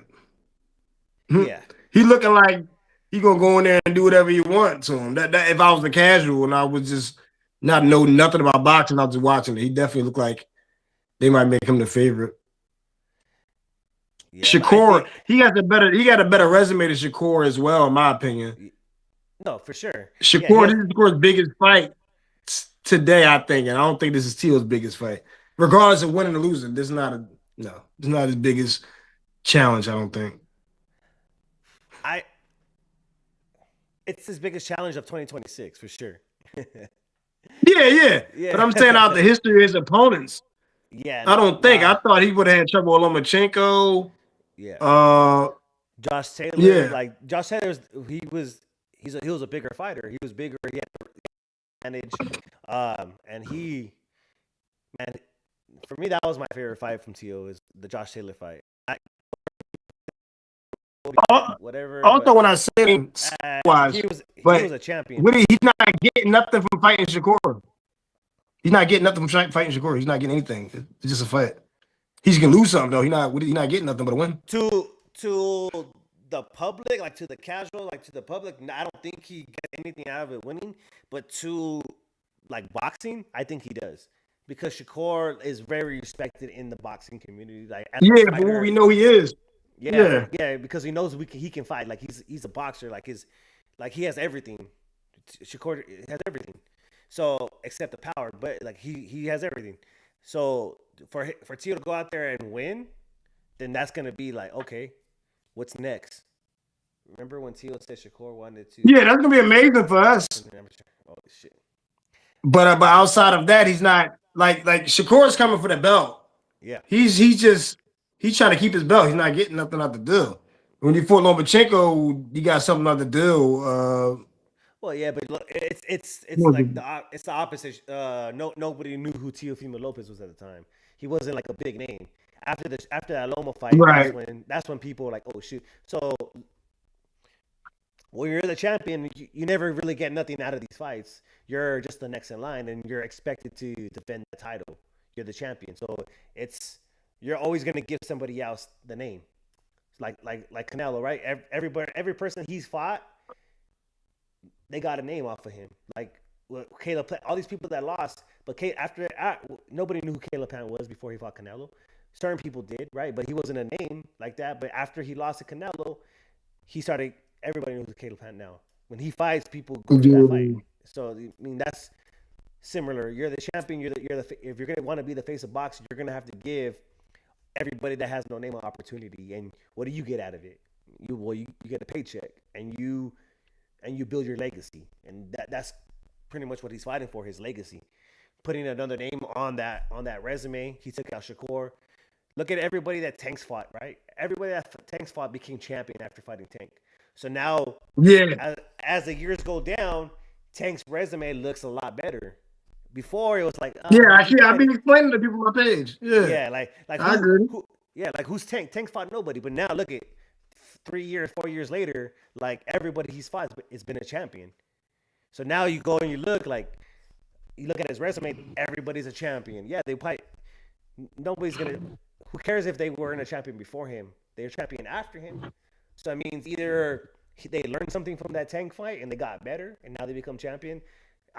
yeah, He looking like he gonna go in there and do whatever you want to him. That if I was a casual and I was just not know nothing about boxing, I was just watching it. He definitely looked like they might make him the favorite. yeah. But I Shakur, think he got a better resume than Shakur as well, in my opinion. no, for sure. Yeah, he Shakur, has. this is Shakur's biggest fight today, I think, and I don't think this is Teal's biggest fight. Regardless of winning or losing, this is not a no. It's not his biggest challenge. I don't think. I it's his biggest challenge of 2026 for sure. Yeah, yeah. But Yeah, I'm saying out the history of his opponents, yeah, I don't think. I nah, thought he would have had trouble with Lomachenko. yeah. Uh, Josh Taylor, yeah. like Josh Taylor's, he was a bigger fighter. He was bigger. He had advantage, and man, for me that was my favorite fight from Tio is the Josh Taylor fight. Whatever, Also, but when I say wise, he but was a champion. Woody, he's not getting nothing from fighting Shakur. He's not getting nothing from fighting Shakur. He's not getting anything. It's just a fight. He's gonna lose something though. He's not getting nothing but a win. To the public, like to the casual, like to the public, I don't think he gets anything out of it winning. But to like boxing, I think he does because Shakur is very respected in the boxing community, like as a Yeah, for what we fighter. know he is. Yeah, Yeah. yeah, because he knows he can fight. Like he's a boxer. Like he has everything. Shakur has everything. So except the power, but like he has everything. So for Tio to go out there and win, then that's gonna be like, okay, what's next? Remember when Tio said Shakur wanted to Yeah, that's gonna be amazing for us. oh shit. But outside of that, he's not like Shakur's coming for the belt. Yeah. He's trying to keep his belt. He's not getting nothing out the deal. When you fought Lomachenko, you got something out the deal. Well, yeah, but look, it's What was like it? it's the opposite. Nobody knew who Teofimo Lopez was at the time. He wasn't like a big name. After that Loma fight, Right. that's when people were like, oh shoot. So when you're the champion, you never really get nothing out of these fights. You're just the next in line, and you're expected to defend the title. You're the champion, so it's you're always gonna give somebody else the name. Like Canelo, right? Every person he's fought, they got a name off of him. Like Caleb, all these people that lost, but nobody knew who Caleb Plant was before he fought Canelo. Certain people did, right? But he wasn't a name like that. But after he lost to Canelo, he started. Everybody knows who Caleb Plant now. When he fights, people go to that fight. Yeah. So I mean, that's similar. You're the champion. If you're gonna want to be the face of boxing, you're gonna have to give everybody that has no name an opportunity. And what do you get out of it? You get a paycheck, and you build your legacy, and that's pretty much what he's fighting for, his legacy. Putting another name on that resume. He took out Shakur. Look at everybody that Tanks fought, right? Everybody that Tanks fought became champion after fighting Tank. So now, Yeah. as the years go down, Tank's resume looks a lot better. Before it was like, Yeah, who's he I've fighting? been explaining to people on my page. Yeah. Yeah, like I agree. yeah, like who's Tank? Tank's fought nobody, but now look at 3 years, 4 years later, like everybody he's fought has been a champion. So now you go and you look at his resume, everybody's a champion. Yeah, they probably nobody's gonna. Who cares if they weren't a champion before him? They're champion after him. So it means either they learned something from that Tank fight and they got better, and now they become champion,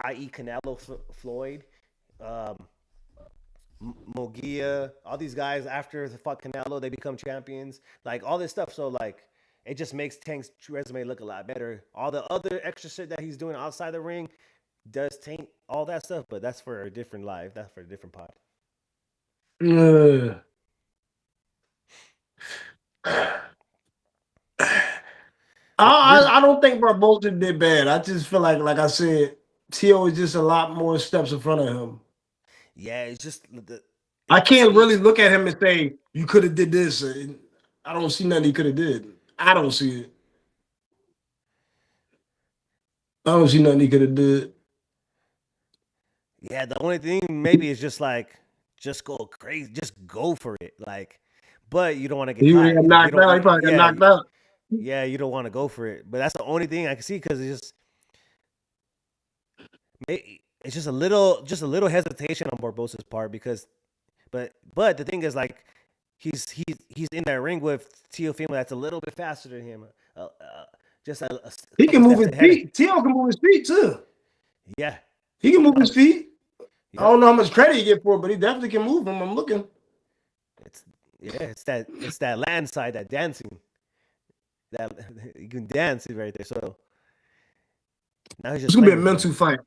i.e., Canelo, Floyd, um, Mogia, all these guys after the fuck Canelo, they become champions. Like all this stuff. So like it just makes Tank's resume look a lot better. All the other extra shit that he's doing outside the ring does taint all that stuff, but that's for a different live. That's for a different pod. Yeah. I don't think Barbosa did bad. I just feel like I said, Tio is just a lot more steps in front of him. Yeah, it's just I the can't speed. really look at him and say you could have did this. I don't see nothing he could have did. I don't see it. I don't see nothing he could have did. Yeah, the only thing maybe is just like just go crazy, just go for it. Like, but you don't want to get He would have caught. got Like you knocked don't. out. He probably got Yeah, knocked out. yeah, you don't want to go for it. But that's the only thing I can see because it's just a little hesitation on Barbosa's part because, but the thing is like he's in that ring with Teofimo that's a little bit faster than him, just a He can couple move steps his ahead of. feet. Tio can move his feet too. Yeah, He can move his um, feet. I yep. don't know how much credit he get for it, but he definitely can move them. I'm looking. It's it's that land side, that dancing, that you can dance right there. So now he's It's just gonna be a playing with him. mental fight.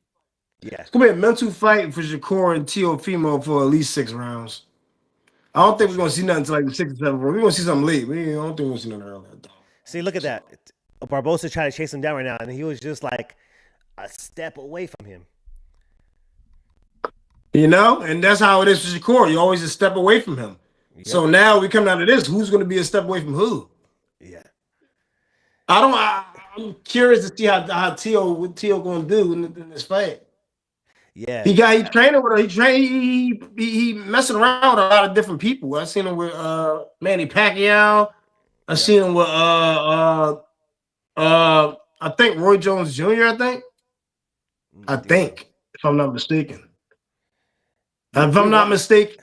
Yeah, It's gonna be a mental fight for Shakur and Teofimo for at least 6 rounds. I oh don't for think we're gonna sure. see nothing until like the 6 or 7 round. We're gonna see something late. I don't think we're gonna see nothing earlier. See, look at So that. Barbosa tried to chase him down right now, and he was just like a step away from him. and that's how it is for Shakur. You're always a step away from him. Yep. So now we come down to this. Who's gonna be a step away from who? Yeah. I don't. I'm curious to see how what Tio gonna do in this fight. Yeah. He training with her. He messing around with a lot of different people. I seen him with Manny Pacquiao. I Yep. seen him with I think Roy Jones Jr. I I think so. think if I'm not mistaken. We If we I'm not wa- mistaken,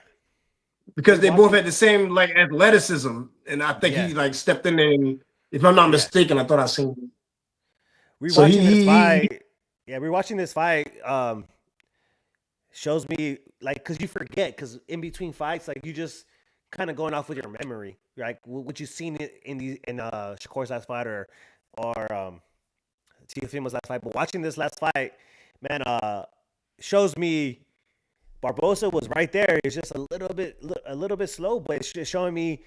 we because they both watching. had the same like athleticism, and I think Yeah. he like stepped in there. And if I'm not Yeah. mistaken, I thought I seen him. We So watching this he fight. Yeah, we're watching this fight. Shows me like because you forget because in between fights like you just kind of going off with your memory like what you seen in the in Shakur's last fight or Teofimo's last fight, but watching this last fight, man, shows me Barbosa was right there. It's just a little bit slow, but it's just showing me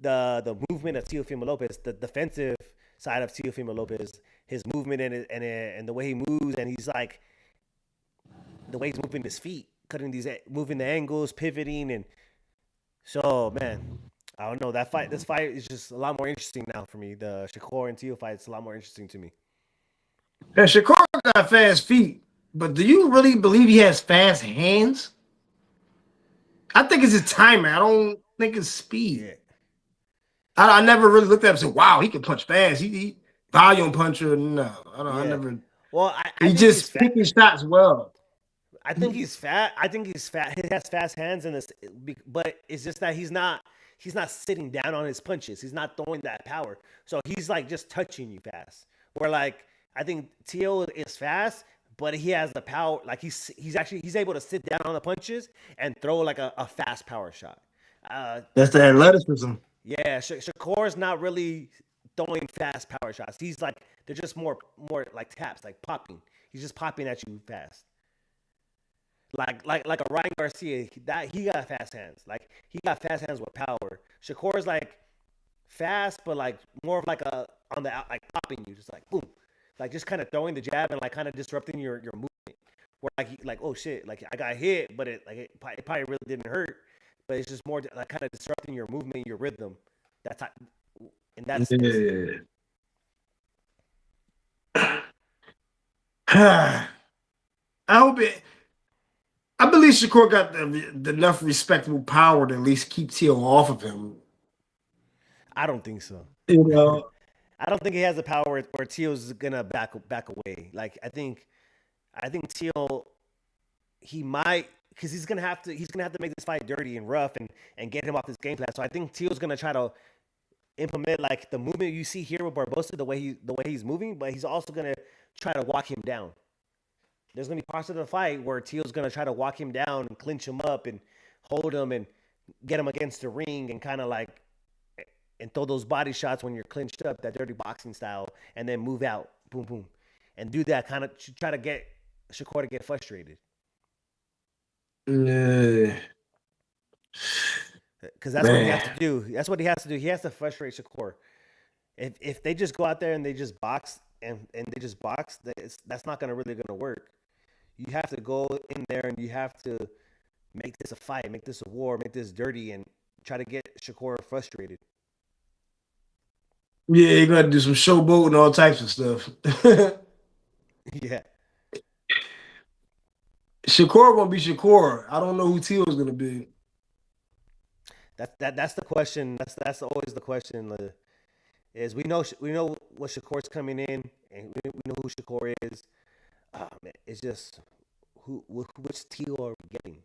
the movement of Teofimo Lopez, the defensive side of Teofimo Lopez, his movement and the way he moves, and he's like the way he's moving his feet, moving the angles, pivoting, and so man, I don't know that fight. This fight is just a lot more interesting now for me. The Shakur and Teo fight is a lot more interesting to me. and Shakur got fast feet, but do you really believe he has fast hands? I think it's his timing. I don't think it's speed. Yeah, I never really looked at him and said, "Wow, he can punch fast." He volume puncher. No, I don't. I yeah. never. Well, I He think he's just fat. picking shots well. I think he's fat. I think he's fat. He has fast hands in this, but it's just that he's not sitting down on his punches. He's not throwing that power. So he's like just touching you fast. Where like I think Teo is fast, but he has the power. Like he's able to sit down on the punches and throw like a fast power shot. Uh, That's the athleticism. yeah, Shakur's not really throwing fast power shots. He's like they're just more like taps, like popping. He's just popping at you fast. Like a Ryan Garcia, that he got fast hands. Like he got fast hands with power. Shakur's like fast, but like more of like a on the out, like popping you, just like boom, like just kind of throwing the jab and like kind of disrupting your movement. Where like oh shit, like I got hit, but it probably really didn't hurt, but it's just more like kind of disrupting your movement, your rhythm. That's how, in that sense. Yeah. I hope it. I believe Shakur got enough respectable power to at least keep Tio off of him. I don't think so. You know, I don't think he has the power where Teo's gonna back away. Like I think Teo he might because he's gonna have to make this fight dirty and rough and get him off his game plan. So I think Teo's gonna try to implement like the movement you see here with Barbosa, the way he's moving, but he's also gonna try to walk him down. There's gonna be parts of the fight where Teo's gonna try to walk him down and clinch him up and hold him and get him against the ring and kind of like and throw those body shots when you're clinched up, that dirty boxing style, and then move out, boom, boom, and do that kind of try to get Shakur to get frustrated yeah, because that's what he has to man. do. That's what he has to do. He has to frustrate Shakur. If they just go out there and they just box and they just box, that's not gonna work. You have to go in there and you have to make this a fight, make this a war, make this dirty, and try to get Shakur frustrated. Yeah, you're gonna do some showboat and all types of stuff. Yeah, Shakur gonna be Shakur. I don't know who Teal's gonna be. that's the question. That's always the question. Is we know what Shakur's coming in, and we know who Shakur is. Man, it's just which Teal are we getting?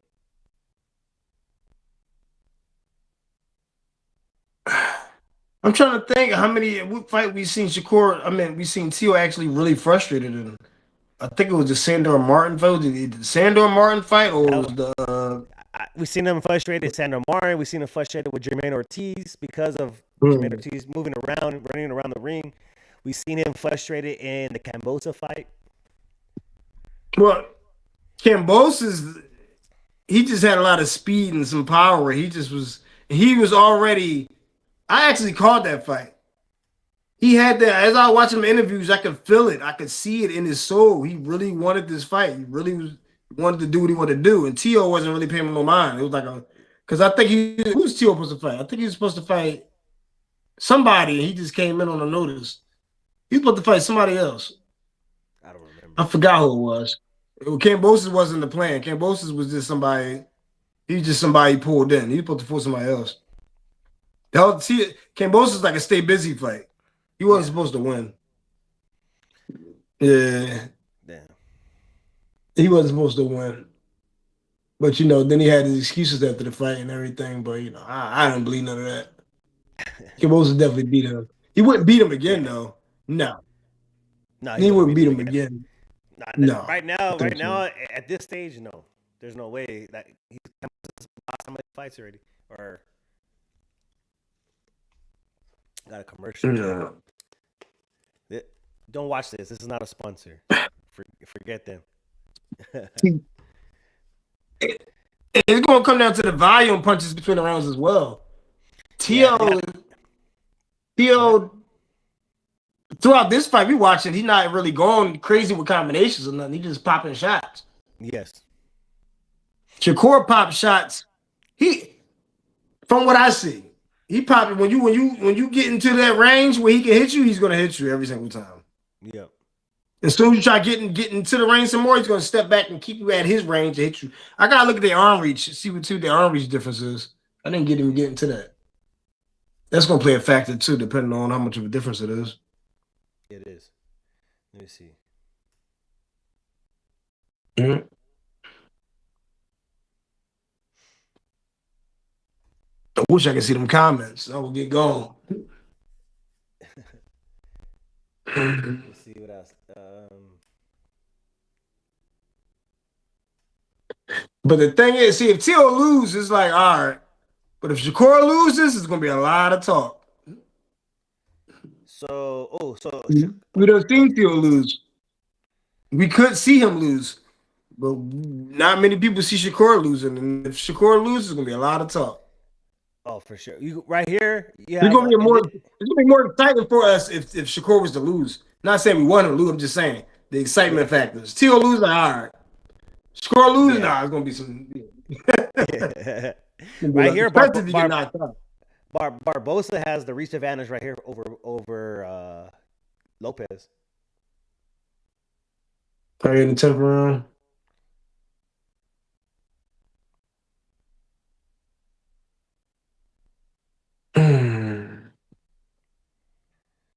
I'm trying to think how many what fight we seen Shakur. I mean, we seen Teal actually really frustrated in. I think it was the Sandor Martin fight. The Sandor Martin fight, or That, was the we seen him frustrated, Sandro Martin. We seen him frustrated with Jermaine Ortiz because of Jermaine hmm. Ortiz moving around, running around the ring. We seen him frustrated in the Cambosa fight. Well, Cambosis, he just had a lot of speed and some power. He was already. I actually called that fight. He had that as I was watching him interviews, I could feel it. I could see it in his soul. He really wanted this fight. He really wanted to do what he wanted to do. And Tio wasn't really paying him no mind. It was like a because I think who's Tio supposed to fight? I think he was supposed to fight somebody, and he just came in on a notice. He was supposed to fight somebody else. I don't remember. I forgot who it was. Cambosis wasn't the plan. Cambosis was just somebody. He was just somebody pulled in. He was supposed to pull somebody else. Cambosis is like a stay busy fight. He wasn't Yeah, supposed to win. Yeah, damn. he wasn't supposed to win. But then he had his excuses after the fight and everything. But I don't believe none of that. Cambosis definitely beat him. He wouldn't beat him again Yeah. though. No, No, he he wouldn't wouldn't beat beat him him again. again. Nah, No, right I now, think so. at this stage, no. There's no way that he's lost so many fights already. Or got a commercial. No. Don't watch this. This is not a sponsor. Forget them. It's going to come down to the volume punches between the rounds as well. Yeah, they Tio, got. Go ahead. Tio, throughout this fight we watching, he's not really going crazy with combinations or nothing. He just popping shots. Yes. Shakur pop shots. He, from what I see, he popping when you get into that range where he can hit you, he's going to hit you every single time. Yep. As soon as you try getting into the range some more, he's going to step back and keep you at his range to hit you. I gotta look at their arm reach, see what their arm reach difference is. I didn't get into that. That's going to play a factor too, depending on how much of a difference it is. It is. Let me see. Mm-hmm. I wish I could see them comments. I would get going. Let me see what else. But the thing is, see, if Tio loses, it's like, all right. But if Shakur loses, it's going to be a lot of talk. We don't seen Tio lose. We could see him lose. But not many people see Shakur losing. And if Shakur loses, it's going to be a lot of talk. Oh, for sure. You right here. You It's have going to be and more. It's going to be more exciting for us if Shakur was to lose. Not saying we want him to lose. I'm just saying the yeah, excitement factors. Tio losing, all right. Shakur losing, yeah. nah, it's going to be some. Right here, Especially if you get knocked out. Barbosa has the reach advantage right here over Lopez. Probably in the 10th round.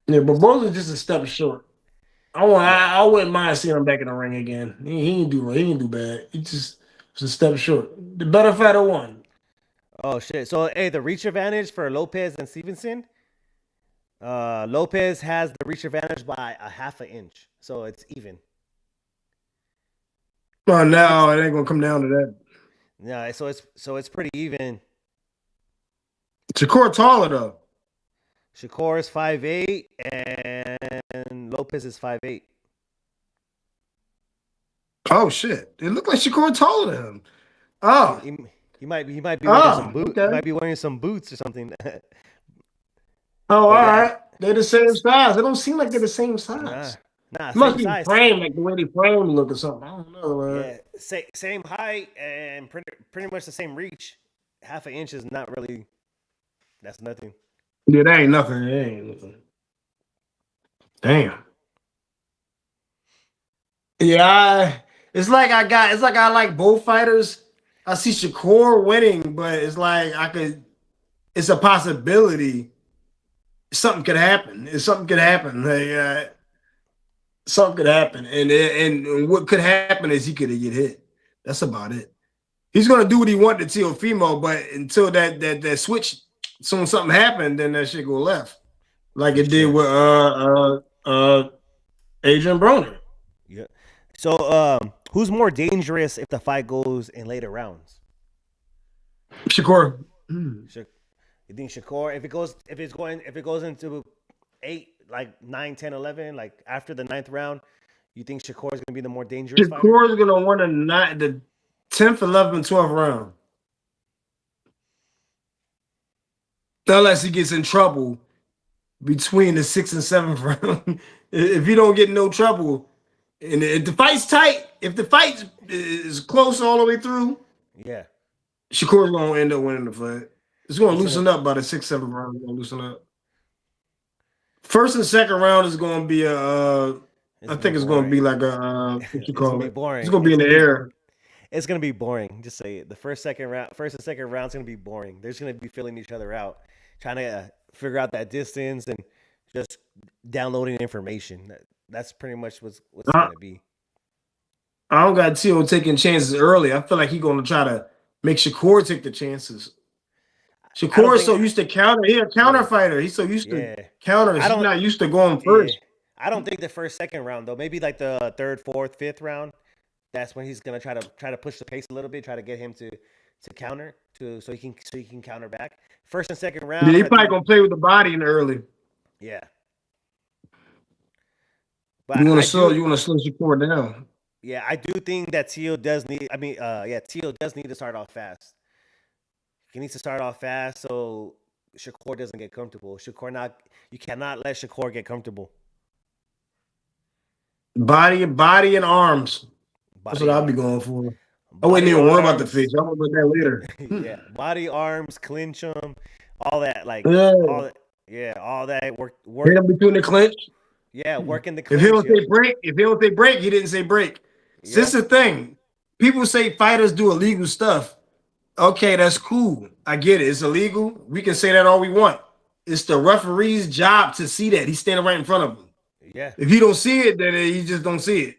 Yeah, but Bowler's just a step short. Yeah. I wouldn't mind seeing him back in the ring again. He ain't do bad. He just was a step short. The better fighter won. Oh shit. So hey, the reach advantage for Lopez and Stevenson. Lopez has the reach advantage by a half an inch, so it's even. Well, Six. now it ain't gonna come down to that. Yeah. So it's pretty even. Shakur taller though. Shakur is 5'8" and Lopez is 5'8". Oh shit! It looked like Shakur taller than him. He, Oh, he, he might be wearing some oh, boot. He okay. might be wearing some boots or something. Oh, all But yeah, right. They're the same size. It don't seem like they're the same Nah, size. nah, It must same be size. framed, like the way they frame look or something. I don't know, man. Yeah, same height and pretty much the same reach. Half an inch is not really. That's nothing. Yeah, that ain't nothing. That ain't nothing. Damn. Yeah, it's like I like both fighters. I see Shakur winning, but it's like it's a possibility. Something could happen. Something could happen. Something could happen. And what could happen is he could get hit. That's about it. He's gonna do what he wanted to Teofimo, but until that switch, soon something happened, then that shit go left. Like For it did sure. with Adrian Broner. Yeah. So, who's more dangerous if the fight goes in later rounds? Shakur. You think Shakur, if it goes into 8, like 9, 10, 11, like after the ninth round, you think Shakur is gonna be the more dangerous fighter? Shakur is gonna win the 10th, 11th, 12th round. Unless he gets in trouble between the 6th and 7th round. If he don't get in no trouble, and if the fight's tight, if the fight is close all the way through, Yeah, Shakur's gonna end up winning the fight. It's gonna he's gonna. loosen up by the 6th, 7th round. It's gonna loosen up. First and second round is gonna be It's I gonna be think it's gonna boring. be like what you It's gonna call be it. It's boring. gonna be in the air. It's gonna be boring. Just say it. The first and second round's gonna be boring. They're just gonna be filling each other out, trying to figure out that distance and just downloading information. That's pretty much what's I, gonna be. I don't got Tio taking chances early. I feel like he's gonna try to make Shakur take the chances. I don't Shakur is think. so used to counter. He's a counter Yeah, fighter. He's so used to yeah. counters. I He's don't. not used to going Yeah, first. I don't think the first, second round though. Maybe like the third, fourth, fifth round. That's when he's gonna try to push the pace a little bit, try to get him to counter so he can counter back. First and second Yeah, he round, I probably think. gonna play with the body in the early. Yeah, but I do. You wanna slow Shakur down. Yeah, I do think that Teal does need. I mean, yeah, Teal does need to start off fast. He needs to start off fast so Shakur doesn't get comfortable. You cannot let Shakur get comfortable. Body and arms. That's what Body I'll be arms, going for. I wouldn't body even worry about the face. arms, I'll worry about that later. yeah, body arms, clinch them, all that, like Yeah. all that, yeah, all that Hit work, him between the clinch. yeah, work in the If he clinch. don't Yep, say break, he didn't say break. So this yep, is the thing. People say fighters do illegal stuff. Okay, that's cool. I get it. It's illegal. We can say that all we want. It's the referee's job to see that. He's standing right in front of him. yeah, If he don't see it, then he just don't see it.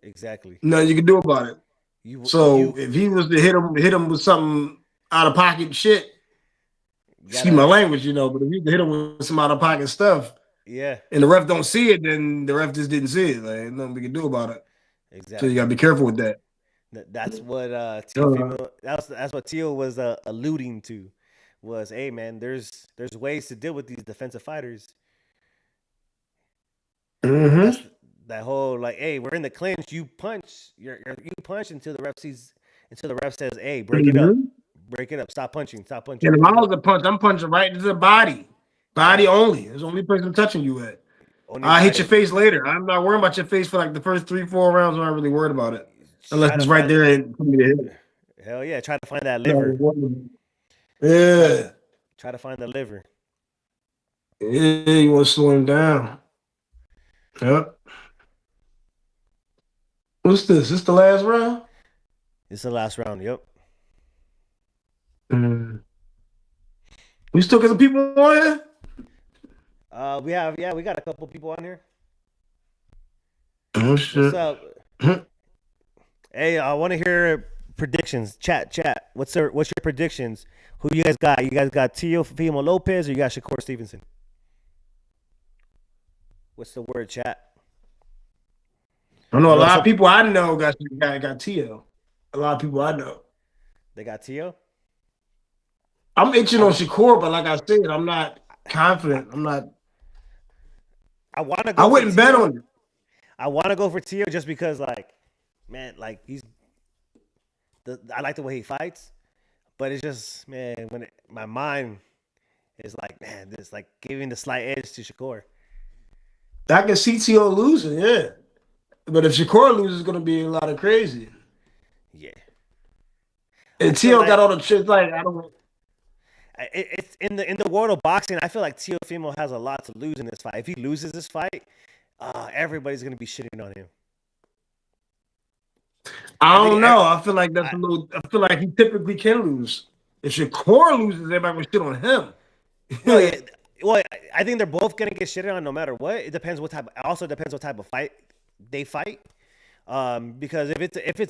exactly. Nothing you can do about it. So You if he was to hit him with something out of pocket shit, excuse my gotta, language, but if you hit him with some out of pocket stuff yeah, and the ref don't see it, then the ref just didn't see it. Like nothing we can do about it. So you gotta exactly. be careful with that. That's what Uh, Teofimo. That's what Teo was alluding to. Was, hey man, there's ways to deal with these defensive fighters. That's mm-hmm. that whole, like, hey, we're in the clinch. You punch until the ref says, hey, Mm-hmm. break it up, stop punching, And if break I it was up. a punch, I'm punching right into the body. Body Yeah, only. It's the only place I'm touching you at. on your I'll hit your body. face later. I'm not worrying about your face for like the first 3, 4 rounds. I'm not really worried about it. Unless Try to it's right find, there and put me to hit. hell yeah, try to find that No, liver. Try to yeah. try to find the liver. Yeah, you want to slow him down. Yep. What's this? This the last round? It's the last round. Yep. Mm. We still got some people on here? We got a couple people on here. Oh What's shit. up? Hey, I want to hear predictions. Chat. What's your predictions? Who you guys got? You guys got Teofimo Lopez or you got Shakur Stevenson? What's the word, chat? I know I a know lot of some. people I know got Tio. A lot of people I know. They got Teo. I'm itching I on want. Shakur, but like I said, I'm not I, confident. I'm not. I want to I go for wouldn't bet Teo. on it. I want to go for Teo just because, like, man, like I like the way he fights, but it's just, man, my mind It's like, man, this like giving the slight edge to Shakur. I can see T.O. losing, yeah. But if Shakur loses, it's gonna be a lot of crazy. Yeah, I And feel T.O. got like all the shit. Like I don't. it's in the world of boxing. I feel like Teofimo has a lot to lose in this fight. If he loses this fight, everybody's gonna be shitting on him. I I think, don't know. I feel like that's I, a little. I feel like he typically can lose. If Shakur loses, everybody will shit on him. well, yeah, well, I think they're both gonna get shitted on no matter what. It depends what type. Also depends what type of fight they fight. Because if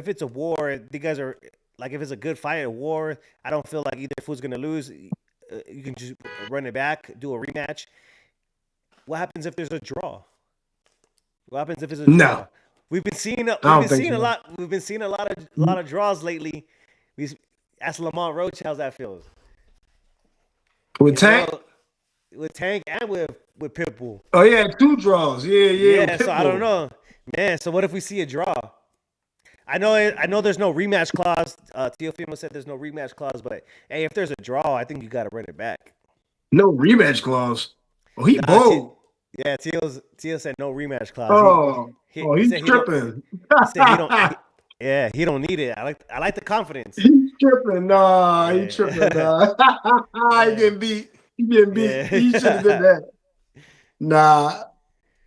it's a war, the guys are like if it's a good fight, a war. I don't feel like either fool's gonna lose. You can just run it back, do a rematch. What happens if there's a draw? What happens if it's a No, draw? We've been seeing I don't think so. a lot of draws lately. We ask Lamont Roach how's that feels. With You know, Tank. with Tank and with Pitbull. Oh yeah, 2 draws. Yeah, yeah. With Yeah, so I don't Pitbull. know, man. So what if we see a draw? I know. There's no rematch clause. Teofimo said there's no rematch clause, but hey, if there's a draw, I think you got to run it back. No rematch clause. Oh, he Nah, bold. yeah. Tio said no rematch clause. Oh, oh, He he's said he don't. tripping. He said he don't. Yeah, he don't need it. I like the confidence. He's tripping. Nah, he tripping. Yeah, Nah. He yeah, getting beat. He getting beat. He should have did yeah. that. Nah,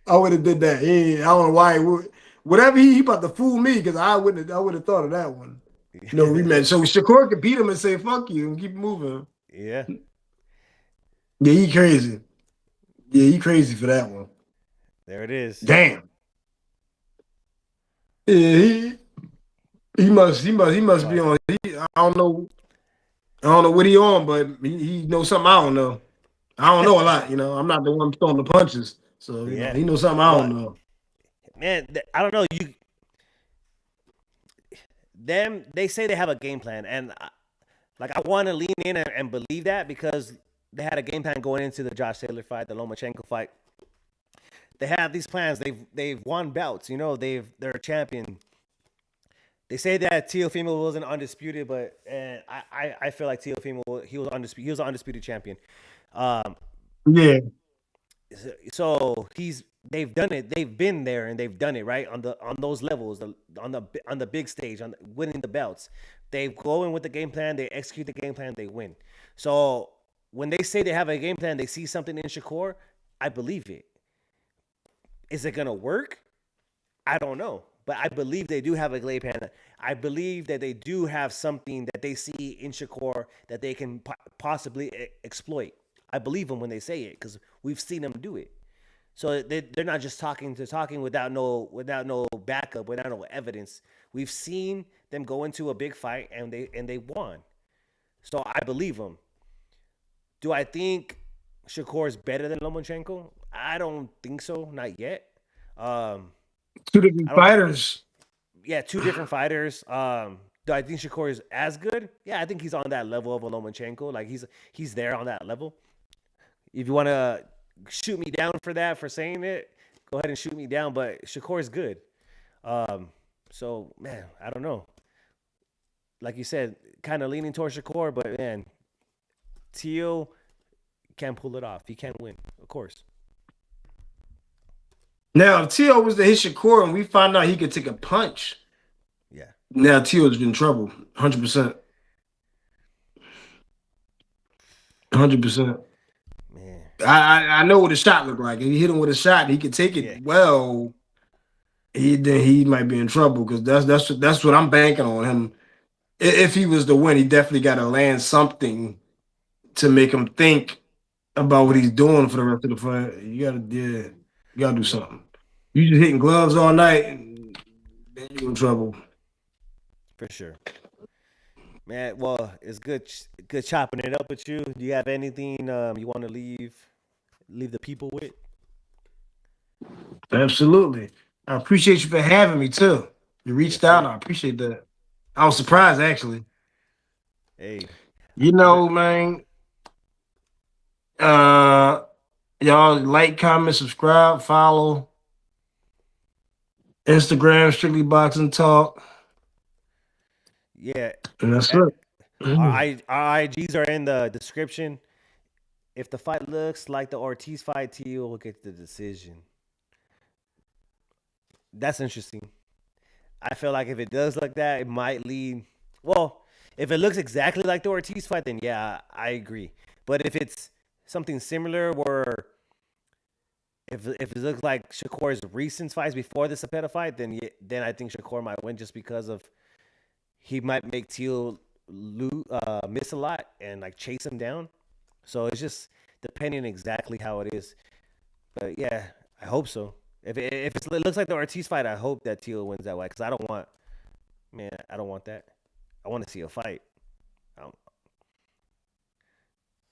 I would have did that. I don't know why. He would. Whatever he about to fool me because I wouldn't. I would have thought of that one. No rematch. So Shakur could beat him and say "fuck you" and keep moving. Yeah, Yeah, he crazy. Yeah, he crazy for that one. there it is. Damn. Yeah, he must be But on. I don't know what he on, but he knows something I don't know. I don't know a lot. I'm not the one throwing the punches, so yeah, he knows something I don't but know. man, I don't know. They say they have a game plan, and like I want to lean in and believe that because they had a game plan going into the Josh Taylor fight, the Lomachenko fight. They have these plans. They've won belts. They're a champion. They say that Teofimo wasn't undisputed, but I feel like Teofimo he was undisputed. He was an undisputed champion. Um, Yeah, so they've done it. They've been there and they've done it right on those levels, on the big stage, on winning the belts. They go in with the game plan. They execute the game plan. They win. So when they say they have a game plan, they see something in Shakur. I believe it. Is it gonna work? I don't know, but I believe they do have a game plan. I believe that they do have something that they see in Shakur that they can possibly exploit. I believe them when they say it because we've seen them do it. So they're not just talking without no backup, without no evidence. We've seen them go into a big fight and they won. So I believe them. Do I think Shakur is better than Lomachenko? I don't think so, not yet. Um, 2 different I don't. fighters. Yeah, two different fighters. Do I think Shakur is as good? Yeah, I think he's on that level of a Lomachenko. Like he's there on that level. If you want to shoot me down for that for saying it, go ahead and shoot me down. But Shakur is good. Um, so man, I don't know. Like you said, kind of leaning towards Shakur, but man, Teal can't pull it off. He can't win, of course. Now, if T.O. was to hit Shakur and we find out he could take a punch, Yeah, now T.O.'s in trouble. 100%. 100%. man. I know what a shot looked like. If he hit him with a shot, he could take Yeah, it well. He might be in trouble because that's what I'm banking on him. If he was to win, he definitely got to land something to make him think about what yeah, he's doing for the rest of the fight. You gotta do yeah, something. You just hitting gloves all night, and then you in trouble. for sure. Man, well, it's good chopping it up with you. Do you have anything you want to leave the people with? Absolutely. I appreciate you for having me too. You Yes, reached out. sir. I appreciate that. I was Yes, sir. surprised actually. Hey, I re- Man, uh y'all like, comment, subscribe, follow Instagram, Strictly Boxing Talk. yeah. And that's eh, it. Mhm. Our IGs are in the description. If the fight looks like the Ortiz fight, Teal will get the decision. That's interesting. I feel like if it does like that, it might lead. Well, if it looks exactly like the Ortiz fight, then yeah, I agree. But if it's something similar, where if it looks like Shakur's recent fights before the Cepeda fight, then then I think Shakur might win just because of he might make Teal miss a lot and like chase him down. So it's just depending exactly how it is. But yeah, I hope so. If it looks like the Ortiz fight, I hope that Teal wins that way because I don't want that. I want to see a fight. Um,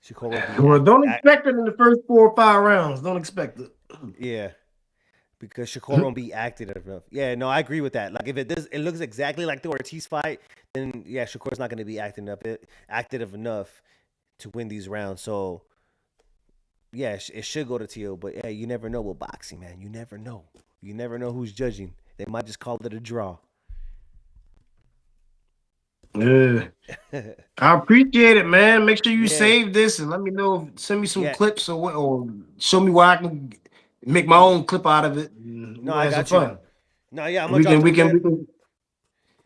Shakur will be Well, don't expect it in the first 4 or 5 rounds. Don't expect it. yeah, because Shakur won't be active enough. Yeah, no, I agree with that. Like if it looks exactly like the Ortiz fight, then yeah, Shakur's not going to be active enough to win these rounds. So yeah, it should go to Teal. But yeah, you never know with boxing, man. You never know. You never know who's judging. They might just call it a draw. Yeah. I appreciate it, man. Make sure you Yeah, save this and let me know. Send me some yeah. clips or show me where I can make my own clip out of it. And No, we'll I have some got you. fun. No, yeah, I'm And gonna drop them clips.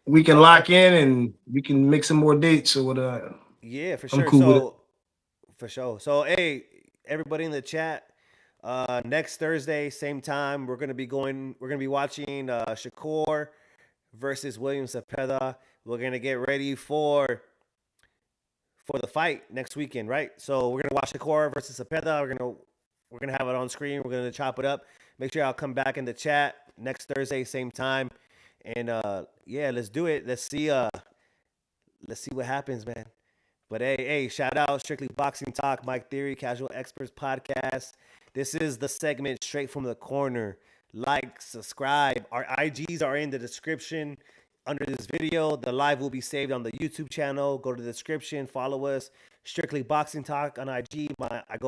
we can Oh, lock in and we can make some more dates or whatever. yeah, for I'm sure. cool with it. So for sure. So hey, everybody in the chat. Next Thursday, same time, We're gonna be watching Shakur versus William Cepeda. We're gonna get ready for the fight next weekend, right? So we're gonna watch Shakur versus Cepeda. We're gonna have it on screen. We're gonna chop it up. Make sure y'all come back in the chat next Thursday, same time. And yeah, let's do it. Let's see what happens, man. But hey, shout out Strictly Boxing Talk, Mike Theory, Casual Experts Podcast. This is the segment straight from the corner. Like, subscribe. Our IGs are in the description under this video. The live will be saved on the YouTube channel. Go to the description, follow us. Strictly Boxing Talk on IG. I go